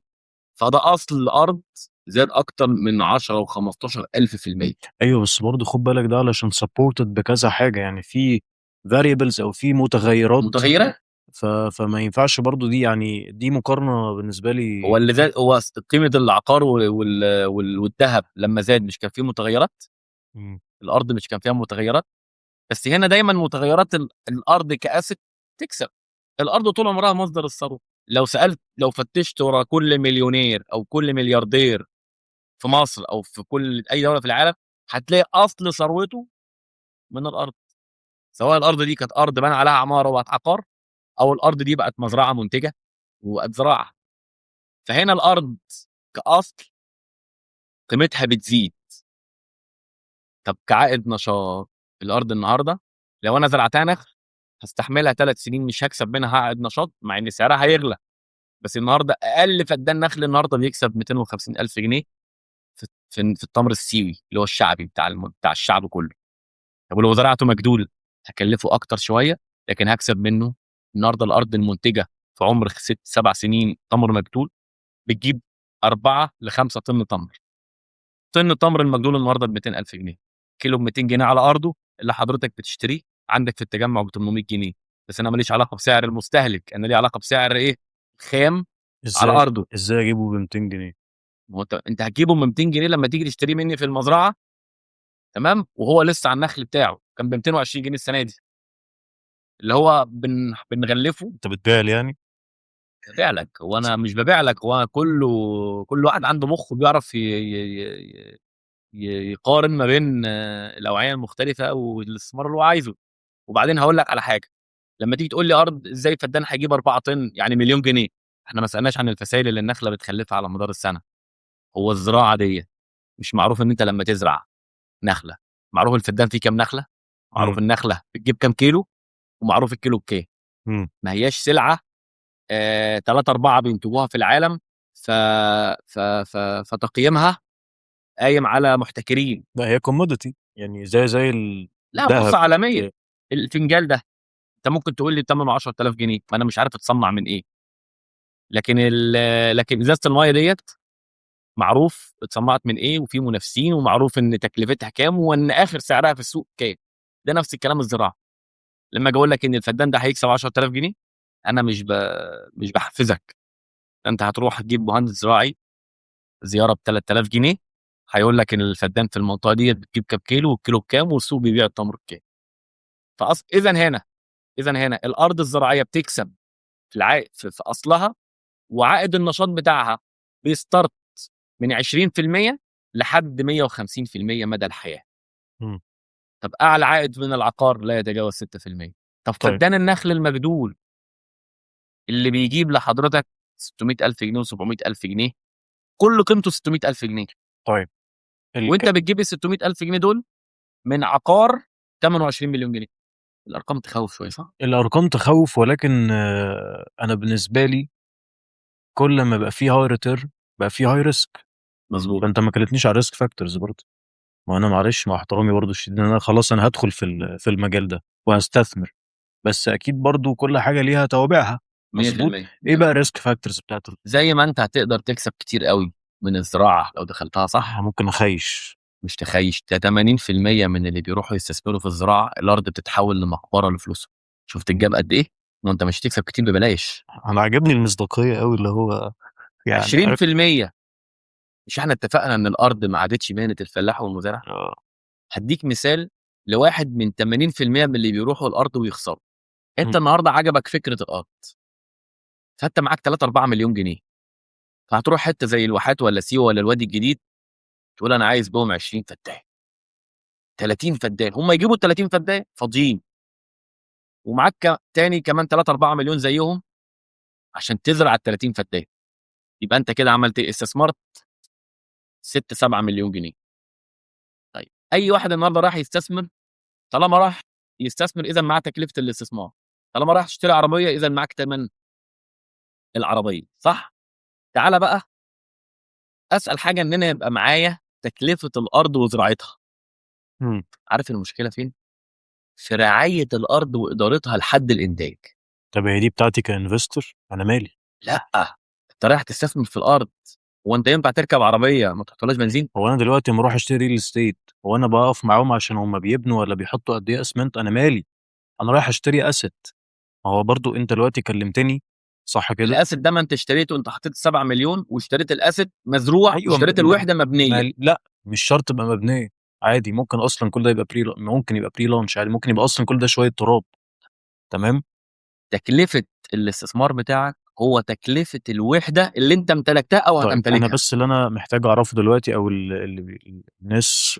فده أصل الأرض زاد أكتر من 10 و15,000%. أيوه، بس برضه خُد بالك ده علشان supported بكذا حاجة، يعني في variables أو في متغيّرات. متغيرات. فما ينفعش برضه دي، يعني دي مقارنة بالنسبة هو لي. اللي زاد هو قيمة العقار والذهب لما زاد مش كان فيه متغيرات؟ إمم. الأرض مش كان فيها متغيرات؟ بس هنا دايمًا متغيرات الأرض كasset تكسب. الأرض طول عمرها مصدر الثروة. لو فتشت ورا كل مليونير أو كل ملياردير في مصر أو في أي دولة في العالم، هتلاقي أصل ثروته من الأرض. سواء الأرض دي كانت أرض بنى عليها عمارة وبقت عقار، أو الأرض دي بقت مزرعة منتجة وبقت زراعة. فهنا الأرض كأصل قيمتها بتزيد. طب كعائد نشاط، الأرض النهارده لو أنا زرعتها نخل هاستحملها 3 سنين مش هاكسب منها عائد نشاط، مع إن سعرها هيغلى. بس النهارده أقل فدان نخل النهارده بيكسب 250,000 جنيه في التمر السيوي اللي هو الشعبي بتاع الشعب كله. طب ولو زرعته مجدول هكلفه أكتر شوية، لكن هاكسب منه. النهارده الأرض المنتجة في عمر 6 7 سنين تمر مجدول بتجيب 4 ل5 طن تمر. طن تمر المجدول النهارده ب200,000 جنيه، كيلو ب200 جنيه على أرضه اللي حضرتك بتشتريه عندك في التجمع ب800 جنيه. بس أنا ما ليش علاقة بسعر المستهلك، أنا ليّا علاقة بسعر إيه؟ خام على أرضه. إزاي أجيبه ب200 جنيه؟ ما هو أنت هتجيبه ب200 جنيه لمّا تيجي تشتريه مني في المزرعة، تمام، وهو لسه على النخل بتاعه كان ب220 جنيه السنة دي، اللي هو بنغلفه. أنت بتبيع لي يعني؟ بابيع لك، هو أنا مش بابيع لك، هو كل واحد عنده مُخ بيعرف ي ي ي ي يقارن ما بين الأوعية المختلفة والاستثمار اللي هو عايزه. وبعدين هاقول لك على حاجة، لمّا تيجي تقول لي أرض إزاي فدان هيجيب 4 طن يعني مليون جنيه، إحنا ما سألناش عن الفسايل اللي النخلة بتخلفها على مدار السنة. هو الزراعة ديّة مش معروف إن أنت لمّا تزرع نخلة، معروف الفدان فيه كام نخلة، معروف إمم. النخلة بتجيب كام كيلو، ومعروف الكيلو بكام. إمم. ما هياش سلعة 3، 4 بينتجوها في العالم ف ف ف فتقييمها قايم على محتكرين. لأ، هي commodity يعني زي لأ، بورصة الدهب عالمية. كده. الفنجان ده أنت ممكن تقول لي تمنه 10,000 جنيه، ما أنا مش عارف اتصنّع من إيه. لكن لكن إزازة المَيّة ديّة معروف اتصنّعت من إيه، وفي منافسين، ومعروف إن تكلفتها كام، وإن آخر سعرها في السوق كام. ده نفس الكلام الزراعة. لما اجي اقول لك ان الفدان ده هيكسب 10000 جنيه، انا مش بحفزك. انت هتروح تجيب مهندس زراعي زياره ب 3000 جنيه، هيقول لك ان الفدان في المنطقه دي بتجيب كام كيلو، والكيلو بكام، والسوق بيبيع التمر بكام. اذا هنا الارض الزراعيه بتكسب في اصلها، وعائد النشاط بتاعها بيستارت من 20% لحد 150% مدى الحياه. مم. طب اعلى عائد من العقار لا يتجاوز 6%. طب طيب فدان النخل المجدول اللي بيجيب لحضرتك 600000 جنيه و700000 جنيه، كل قيمته 600000 جنيه، طيب وانت بتجيب ال 600000 جنيه دول من عقار ثمنه 20 مليون جنيه. الارقام تخوف شويه، صح؟ الارقام تخوف، ولكن انا بالنسبه لي كل ما بقى فيه هاي ريتيرن بقى فيه هاي ريسك. مظبوط. فانت ما كلمتنيش على الريسك فاكتورز برضه. ما انا معلش، مع احترامي برضه الشديد، انا خلاص انا هدخل في المجال ده وهستثمر، بس اكيد برضه كل حاجه ليها توابعها. مظبوط. 100%. ايه بقى الريسك فاكتورز بتاعت زي ما انت هتقدر تكسب كتير قوي من الزراعه لو دخلتها صح، ممكن اخيش؟ مش تخيش، ده 80% من اللي بيروحوا يستثمروا في الزراعه الارض بتتحول لمقبره لفلوسهم. شفت الجاب قد ايه؟ وانت مش هتكسب كتير ببلاش. انا عجبني المصداقيه قوي اللي هو يعني عارف. 20%. مش احنا اتفقنا ان الارض ما عادتش مهنه الفلاح والمزارع؟ هديك مثال لواحد من 80% من اللي بيروحوا الارض ويخسروا. انت النهارده عجبك فكره الارض، فانت معاك 3 4 مليون جنيه، فهتروح حته زي الواحات ولا سيوه ولا الوادي الجديد، تقول انا عايز بهم 20 فدان 30 فدان، هم يجيبوا ال 30 فدان فاضيين، ومعاك تاني كمان 3 4 مليون زيهم عشان تزرع ال 30 فدان. يبقى انت كده عملت ايه؟ استثمرت 6 7 مليون جنيه. طيب اي واحد النهارده راح يستثمر، طالما راح يستثمر اذا معاه تكلفه الاستثمار، طالما راح تشتري عربيه اذا معاك ثمن العربيه، صح؟ تعالى بقى اسال حاجه، ان انا يبقى معايا تكلفه الارض وزراعتها. مم. عارف المشكله فين؟ في رعايه الارض وادارتها لحد الانتاج. طب هي دي بتاعتي كانفستور، انا مالي؟ لا، انت رايح تستثمر في الارض، هو انت ينفع تركب عربيه ما تحطلهاش بنزين؟ هو انا دلوقتي لما اروح اشتري ريل استيت، هو انا بقف معاهم عشان هم بيبنوا ولا بيحطوا قد ايه اسمنت؟ انا مالي؟ انا رايح اشتري اسيت. ما هو برضو انت دلوقتي كلمتني صح كده. الاسد ده ما انت اشتريته، انت حطيت 7 مليون واشتريت الاسد مزروع، ايوه واشتريت الوحده مبنيه. لا مش شرط تبقى مبنيه، عادي ممكن اصلا كل ده يبقى ممكن يبقى بري لانش عادي، ممكن يبقى اصلا كل ده شويه تراب. تمام. تكلفه الاستثمار بتاعك هو تكلفه الوحده اللي انت امتلكتها او طيب انا هتمتلكها. بس اللي انا محتاج اعرفه دلوقتي، او الناس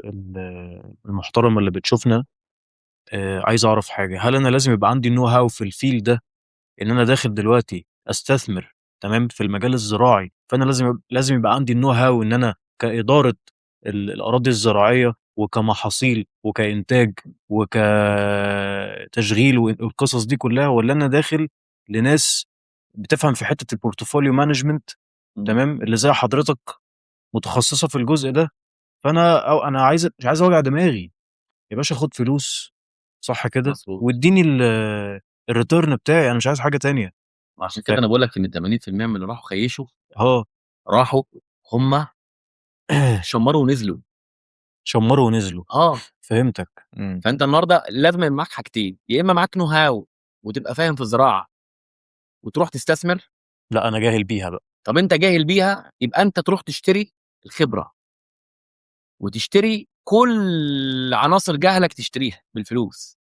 المحترمه اللي بتشوفنا، عايز اعرف حاجه. هل انا لازم يبقى عندي نو هاو في الفيل ده، ان انا داخل دلوقتي استثمر تمام في المجال الزراعي، فانا لازم يبقى عندي النو هاو ان انا كاداره الاراضي الزراعيه وكمحاصيل وكانتاج وكتشغيل والقصص دي كلها، ولا انا داخل لناس بتفهم في حته البورتفوليو مانجمنت تمام اللي زي حضرتك متخصصه في الجزء ده؟ فانا او انا مش عايز اوجع دماغي يا باشا، خد فلوس صح كده مظبوط. واديني الريتيرن بتاعي، انا مش عايز حاجه تانية. عشان كده انا بقول لك ان 80% من اللي راحوا خيشوا اه راحوا هم شمروا ونزلوا. شمروا ونزلوا. اه. فهمتك. فانت النهارده لازم يبقى معاك حاجتين، يا اما معاك نو هاو وتبقى فاهم في الزراعه وتروح تستثمر. لا انا جاهل بيها بقى. طب انت جاهل بيها، يبقى انت تروح تشتري الخبره، وتشتري كل عناصر جهلك تشتريها بالفلوس.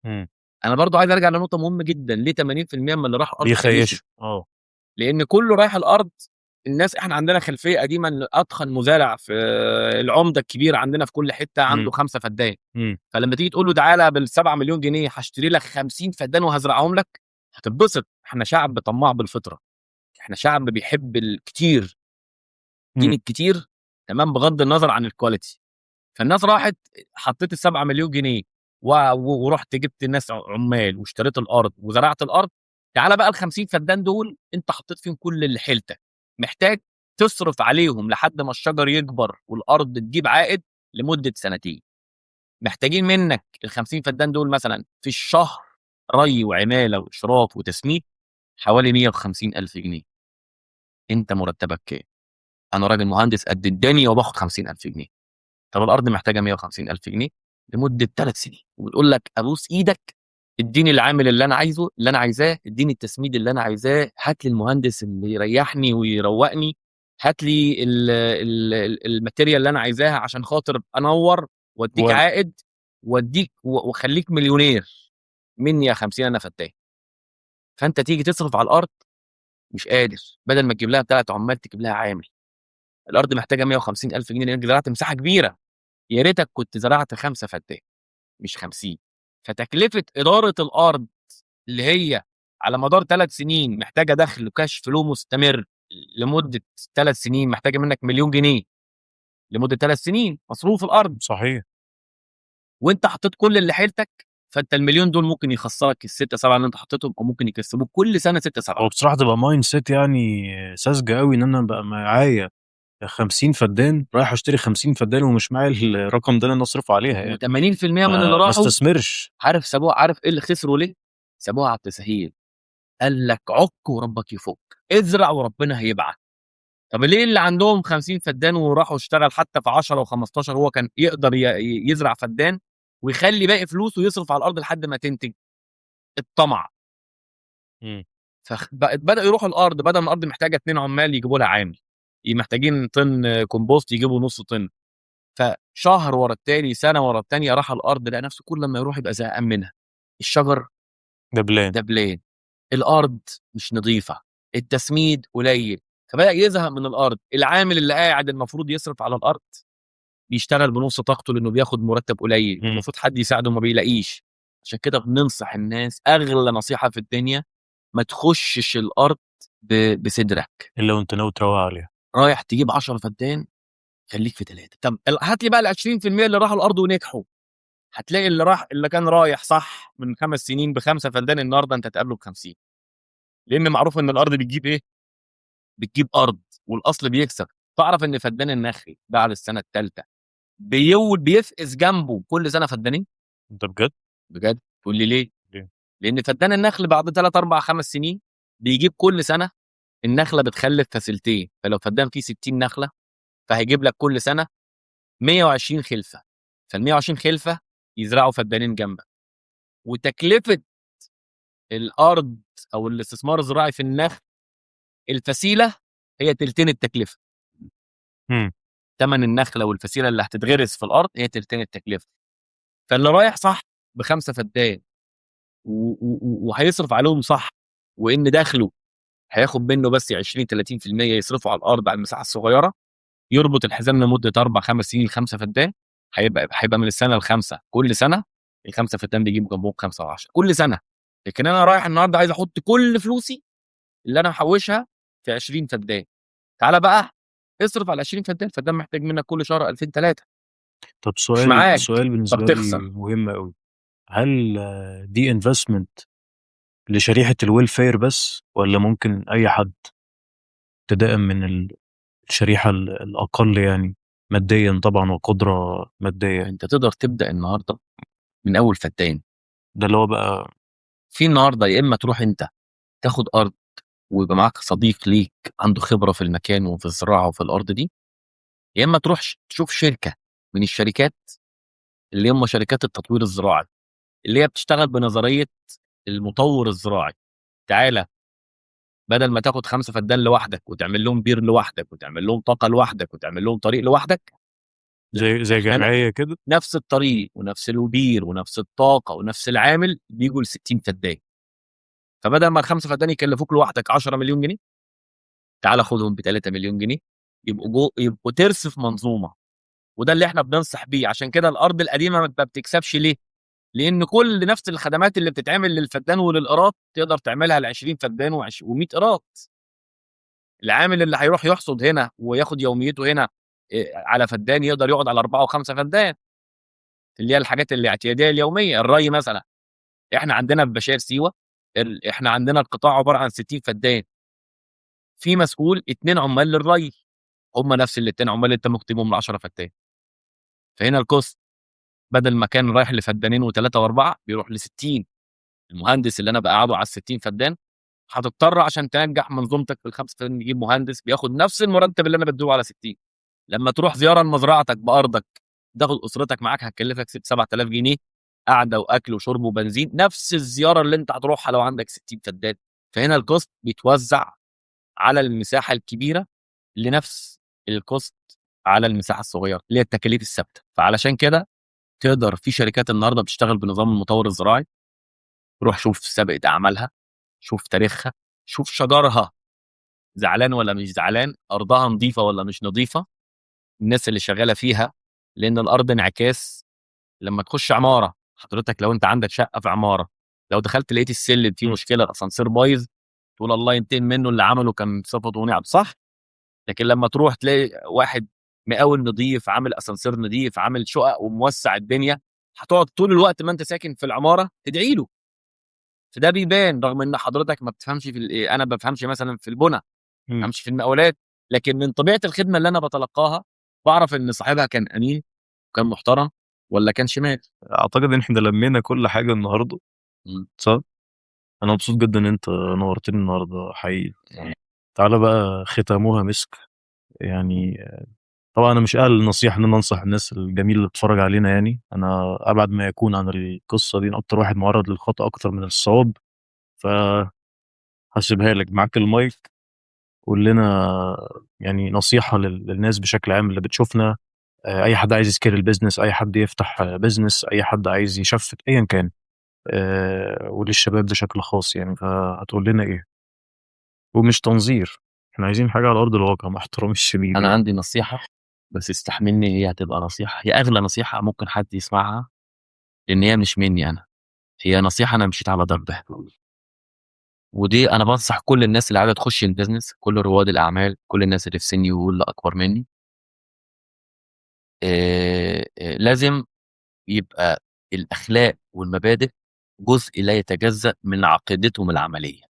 مم. انا برضو عايز ارجع لنقطه مهمه جدا، ليه 80% من اللي راح الارض خيشوا؟ بيخيشوا اه. لان كله رايح الارض. الناس، احنا عندنا خلفيه قديمه ان اتخن مزارع في العمده الكبير عندنا في كل حته عنده 5 فدان. مم. فلما تيجي تقول له تعالى بال7 مليون جنيه هشتري لك 50 فدان وهزرعهم لك، هتتبسط. احنا شعب طماع بالفطره، احنا شعب بيحب الكتير، دين مم. الكتير، تمام، بغض النظر عن الكواليتي. فالناس راحت حطيت ال7 مليون جنيه ورحت جبت ناس عمال واشتريت الارض وزرعت الارض. تعالى بقى ال50 فدان دول انت حطيت فيهم كل اللي حيلتك، محتاج تصرف عليهم لحد ما الشجر يكبر والارض تجيب عائد لمده سنتين. محتاجين منك ال50 فدان دول مثلا في الشهر ري وعماله واشراف وتسميد حوالي 150,000 جنيه. انت مرتبك كام؟ انا راجل مهندس قد الدنيا وباخد 50,000 جنيه. طب الارض محتاجه 150,000 جنيه لمده 3 سنين، وبتقول لك ابوس ايدك اديني العامل اللي انا عايزه، اللي انا عايزاه، اديني التسميد اللي انا عايزاه، هات لي المهندس اللي يريحني ويروقني، هات لي الماتيريال اللي انا عايزاها عشان خاطر انور واديك ولا عائد، واديك وخليك مليونير مني يا 50 انا فتاه. فانت تيجي تصرف على الارض مش قادر، بدل ما تجيب لها 3 عمال تجيب لها عامل. الارض محتاجه 150,000 جنيه لانك زرعت مساحه كبيره، يا ريتك كنت زرعت 5 فدان مش 50. فتكلفه اداره الارض اللي هي على مدار 3 سنين محتاجه دخل كاش فلو مستمر لمده 3 سنين، محتاجه منك مليون جنيه لمده 3 سنين مصروف الارض، صحيح. وانت حطيت كل اللي حيلتك، فانت المليون دول ممكن يخسرك الستة سبعة اللي انت حطيتهم، او ممكن يكسبوك كل سنه 6 هو 7. بصراحة تبقى مايند سيت يعني ساذجة قوي ان انا بقى معايا 50 فدان رايح اشتري 50 فدان ومش معايا الرقم ده اللي انا اصرف عليها يعني. و80% من اللي ما راحوا استثمرش. عارف سابوها، عارف ايه اللي خسروا ليه؟ سابوها على التسهيل. قال لك عك وربك يفك، ازرع وربنا هيبعت. طب ليه اللي عندهم 50 فدان وراحوا اشتغل حتى في 10 و15 هو كان يقدر يزرع فدان ويخلي باقي فلوسه يصرف على الارض لحد ما تنتج؟ الطمع. مم. بدأوا يروحوا الارض، بدل ما الارض محتاجه 2 عمال يجيبوا لها عامل، محتاجين طن كومبوست يجيبوا نص طن. فشهر ورا التاني، سنه ورا التانيه، راح الارض لقى نفسه كل ما يروح يبقى زهقان منها. الشجر ده بلان. دبلان، الارض مش نظيفه، التسميد قليل، فبدأ يزهق من الارض. العامل اللي قاعد المفروض يصرف على الارض بيشتغل بنص طاقته لانه بياخد مرتب قليل، مم. والمفروض حد يساعده ما بيلاقيش. عشان كده بننصح الناس اغلى نصيحه في الدنيا: ما تخشش الارض بصدرك. الا وانت ناوي تروق عليها. رايح تجيب 10 فدان، خليك في 3. طب هات لي بقى ال 20% اللي راحوا الارض ونجحوا. هتلاقي اللي كان رايح صح من 5 سنين ب5 فدان، النهارده انت هتقابله ب50. لان معروف ان الارض بتجيب ايه؟ بتجيب ارض، والاصل بيكسب. تعرف ان فدان النخل بعد السنه الثالثه بيفقس جنبه كل سنه فدانين؟ انت بجد؟ بجد؟ تقول لي ليه؟ ليه؟ لان فدان النخل بعد 3 4 5 سنين بيجيب كل سنه، النخله بتخلف فسيلتين، فلو فدان فيه 60 نخله فهيجيب لك كل سنه 120 خلفه. فال 120 خلفه يزرعوا فدانين جنبك. وتكلفه الارض او الاستثمار الزراعي في النخل، الفسيله هي تلتين التكلفه. مم. ثمن النخله والفسيله اللي هتتغرس في الارض هي تلتين التكلفه. فاللي رايح صح ب5 فدان وهيصرف عليهم صح، وان دخله هياخد منه بس 20 30% يصرفوا على الارض على المساحه الصغيره، يربط الحزام لمده 4 5 سنين، 5 فدان، هيبقى من السنه الخامسه كل سنه ال5 فدان بيجيبوا جنبهم 5 و10 كل سنه. لكن انا رايح النهارده عايز احط كل فلوسي اللي انا محوشها في 20 فدان. تعالى بقى اصرف على 20 فدان، فدان محتاج منك كل شهر 2000 3، طب مش سؤال معاك، سؤال بالنسبة لي فبتخسر. مهم قوي. هل دي انفستمنت لشريحة الويلفير بس ولا ممكن اي حد ابتداء من الشريحة الاقل يعني ماديا طبعا وقدرة مادية؟ انت تقدر تبدا النهارده من اول فدان. ده اللي هو بقى. في النهارده يا اما تروح انت تاخد ارض ويبقى معاك صديق ليك عنده خبره في المكان وفي الزراعه وفي الارض دي، يا اما تروح تشوف شركه من الشركات اللي هم شركات التطوير الزراعي، اللي هي بتشتغل بنظريه المطور الزراعي. تعالى، بدل ما تاخد 5 فدان لوحدك وتعمل لهم بير لوحدك وتعمل لهم طاقه لوحدك وتعمل لهم طريق لوحدك، لا، زي احنا جمعية كده. نفس الطريق ونفس البير ونفس الطاقه ونفس العامل بيجوا ل 60 فدان. فبدل ما ال5 فدان يكلفوك لوحدك 10 مليون جنيه، تعالى خدهم ب 3 مليون جنيه، يبقوا ترس في منظومه. وده اللي احنا بننصح بيه. عشان كده الارض القديمه ما بتكسبش ليه؟ لان كل نفس الخدمات اللي بتتعمل للفدان وللقراط تقدر تعملها ل 20 فدان و100 قراط. العامل اللي هيروح يحصد هنا وياخد يوميته هنا على فدان يقدر يقعد على 4 و5 فدان، اللي هي الحاجات الاعتياديه اليوميه. الري مثلا، احنا عندنا في بشير سيوه احنا عندنا القطاع عباره عن 60 فدان، في مسؤول 2 عمال للري، هم نفس ال2 عمال اللي انت ممكن تجيبهم ل 10 فدان. فهنا الكوست بدل ما كان رايح لفدانين و3 و4 بيروح ل60. المهندس اللي انا بقعده على ال60 فدان هتضطر عشان تنجح منظومتك في ال5 فدان تجيب مهندس بياخد نفس المرتب اللي انا بديه على 60. لما تروح زياره لمزرعتك بارضك تاخد اسرتك معاك هتكلفك 6 7000 جنيه، قعده واكل وشرب وبنزين، نفس الزياره اللي انت هتروحها لو عندك 60 فدان. فهنا الكوست بيتوزع على المساحه الكبيره لنفس الكوست على المساحه الصغيره اللي هي التكاليف الثابته. فعلشان كده تقدر في شركات النهارده بتشتغل بنظام المطور الزراعي، روح شوف سابقه اعمالها، شوف تاريخها، شوف شجرها زعلان ولا مش زعلان، ارضها نظيفه ولا مش نظيفه، الناس اللي شغاله فيها. لان الارض انعكاس. لما تخش عماره حضرتك، لو انت عندك شقه في عماره، لو دخلت لقيت السلم فيه مشكله، الاسانسير بايظ، تقول الله ينتقم منه، اللي عمله كان صفته ونعم، صح؟ لكن لما تروح تلاقي واحد مقاول نظيف، عامل اسانسير نظيف، عامل شقق وموسع الدنيا، هتقعد طول الوقت ما انت ساكن في العماره تدعي له. فده بيبان رغم ان حضرتك ما بتفهمش في الايه، انا ما بفهمش مثلا في البنى، ما بفهمش في المقاولات، لكن من طبيعه الخدمه اللي انا بتلقاها بعرف ان صاحبها كان امين وكان محترم ولا كان شمال. اعتقد ان احنا لمينا كل حاجه النهارده، صح؟ انا مبسوط جدا ان انت نورتني النهارده حقيقي. تعالى بقى ختامها مسك يعني. طبعا انا مش اهل النصيحه ان انا انصح الناس الجميله اللي بتتفرج علينا، يعني انا ابعد ما يكون عن القصه دي، أنا اكتر واحد معرض للخطا اكتر من الصواب. فهسيبها لك، معاك المايك. قول لنا يعني نصيحه للناس بشكل عام اللي بتشوفنا، اي حد عايز يسكيل البيزنس، اي حد يفتح بيزنس، اي حد عايز يشفت ايا كان، وللشباب بشكل خاص يعني. فهتقول لنا ايه؟ ومش تنظير، احنا عايزين حاجه على ارض الواقع مع احترامي الشديد انا يعني. عندي نصيحه، بس استحملني، هي هتبقى نصيحه، هي اغلى نصيحه ممكن حد يسمعها، لان هي مش مني انا، هي نصيحه انا مشيت على ضربها. ودي انا بنصح كل الناس اللي عايزه تخش البيزنس، كل رواد الاعمال، كل الناس اللي في سني واللي اكبر مني. لازم يبقى الاخلاق والمبادئ جزء لا يتجزأ من عقيدتهم العمليه.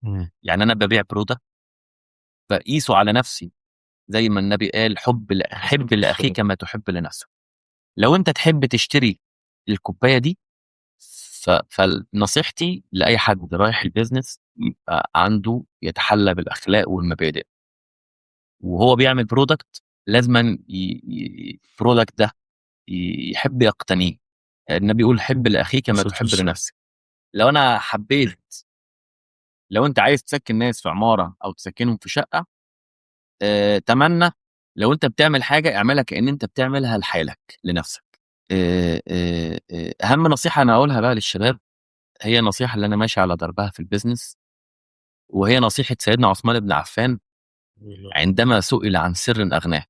مم. يعني انا ببيع برودكت، بقيسه على نفسي زي ما النبي قال حب لاخيك ما تحب لنفسك. لو انت تحب تشتري الكوبايه دي، فنصيحتي لاي حد رايح البيزنس يبقى عنده يتحلى بالاخلاق والمبادئ، وهو بيعمل برودكت لازما البرودكت ده يحب يقتنيه. النبي يقول حب لاخيك ما تحب لنفسك. لو انا حبيت، لو انت عايز تسكن ناس في عماره او تسكنهم في شقه، تمنى لو انت بتعمل حاجه اعملها كأن انت بتعملها لحالك لنفسك. اهم نصيحه انا اقولها بقى للشباب، هي النصيحه اللي انا ماشي على دربها في البيزنس، وهي نصيحه سيدنا عثمان بن عفان عندما سئل عن سر اغناه.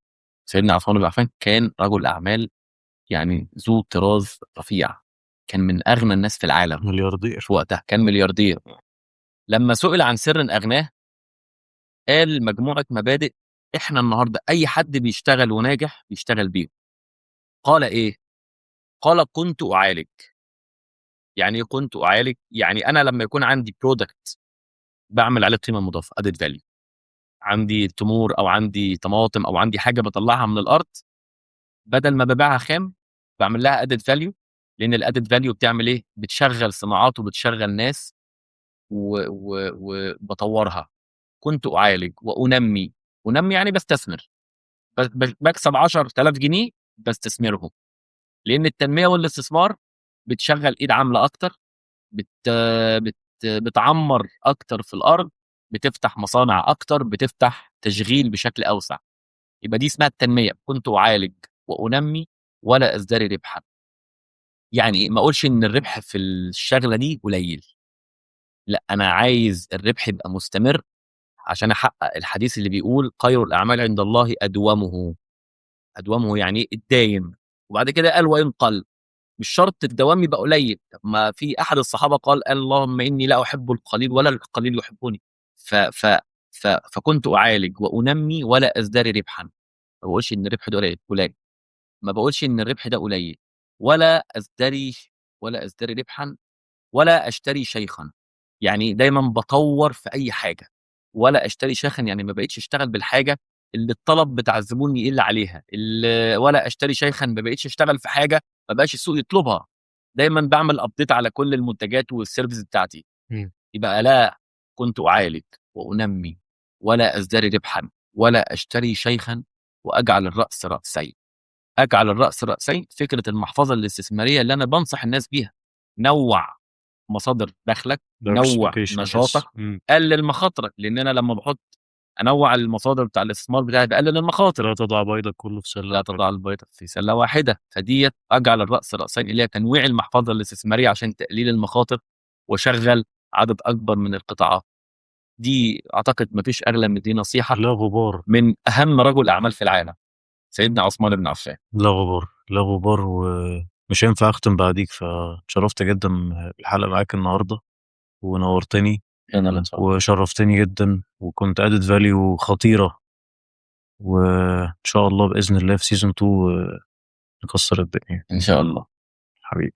سيدنا عثمان بن عفان كان رجل اعمال، يعني ذو طراز رفيع، كان من اغنى الناس في العالم ملياردير في وقتها، كان ملياردير. لما سئل عن سر اغناه قال مجموعه مبادئ احنا النهارده اي حد بيشتغل وناجح بيشتغل بيهم. قال ايه؟ قال كنت اعالج. يعني ايه كنت اعالج؟ يعني انا لما يكون عندي برودكت بعمل عليه قيمه مضافه، ادد فاليو، عندي تمور او عندي طماطم او عندي حاجه بطلعها من الارض، بدل ما ببيعها خام بعمل لها ادد فاليو. لان الادد فاليو بتعمل ايه؟ بتشغل صناعات وبتشغل ناس وبطورها. كنت اعالج وانمي. انمي يعني بستثمر، بكسب 10000 جنيه بستثمرهم. لان التنميه والاستثمار بتشغل ايد عامله اكتر، بت بت بتعمر اكتر في الارض، بتفتح مصانع اكتر، بتفتح تشغيل بشكل اوسع. يبقى دي اسمها التنميه. كنت اعالج وانمي ولا ازدري ربحا. يعني ما اقولش ان الربح في الشغله دي قليل، لا انا عايز الربح يبقى مستمر عشان احقق الحديث اللي بيقول خير الاعمال عند الله ادومه. ادومه يعني إيه؟ الدايم. وبعد كده قال وان قل، مش شرط الدوام يبقى قليل. طب ما في احد الصحابه قال اللهم اني لا احب القليل ولا القليل يحبني. ف ف فكنت اعالج وانمي ولا ازدري ربحا. ما بقولش ان الربح ده قليل، ما بقولش ان الربح ده قليل، ولا ازدري، ولا ازدري ربحا، ولا اشتري شيخا. يعني دايما بطور في اي حاجه، ولا اشتري شيخا يعني ما بقيتش اشتغل بالحاجه اللي الطلب بتاع الزبون يقل عليها، ولا اشتري شيخا ما بقيتش اشتغل في حاجه ما بقاش السوق يطلبها. دايما بعمل ابديت على كل المنتجات والسيرفيس بتاعتي. مم. يبقى لا كنت اعالج وانمي ولا ازدري ربحا ولا اشتري شيخا واجعل الراس راسين. اجعل الراس راسين، فكره المحفظه الاستثماريه اللي انا بنصح الناس بيها. نوع مصادر دخلك، نوع diversification، نشاطك، yes. مم. قلل مخاطرك، لان انا لما بحط انوع المصادر بتاع الاستثمار بتاعي بقلل المخاطر. لا تضع بيضك كله في سلة لا واحدة. تضع البيض في سله واحده. فديت اجعل الراس راسين اللي هي تنويع المحفظه الاستثماريه عشان تقليل المخاطر وشغل عدد اكبر من القطاعات. دي اعتقد مفيش اغلى من دي نصيحه لا غبار، من اهم رجل اعمال في العالم، سيدنا عثمان بن عفان. لا غبار، لا غبار. ومش هينفع اختم بعديك، فشرفت جدا الحلقة معاك النهاردة ونورتني انا اللي اتشرفت. وشرفتني جدا، وكنت added value خطيرة. وإن شاء الله بإذن الله في سيزون 2 نكسر الدنيا. ان شاء الله. حبيبي.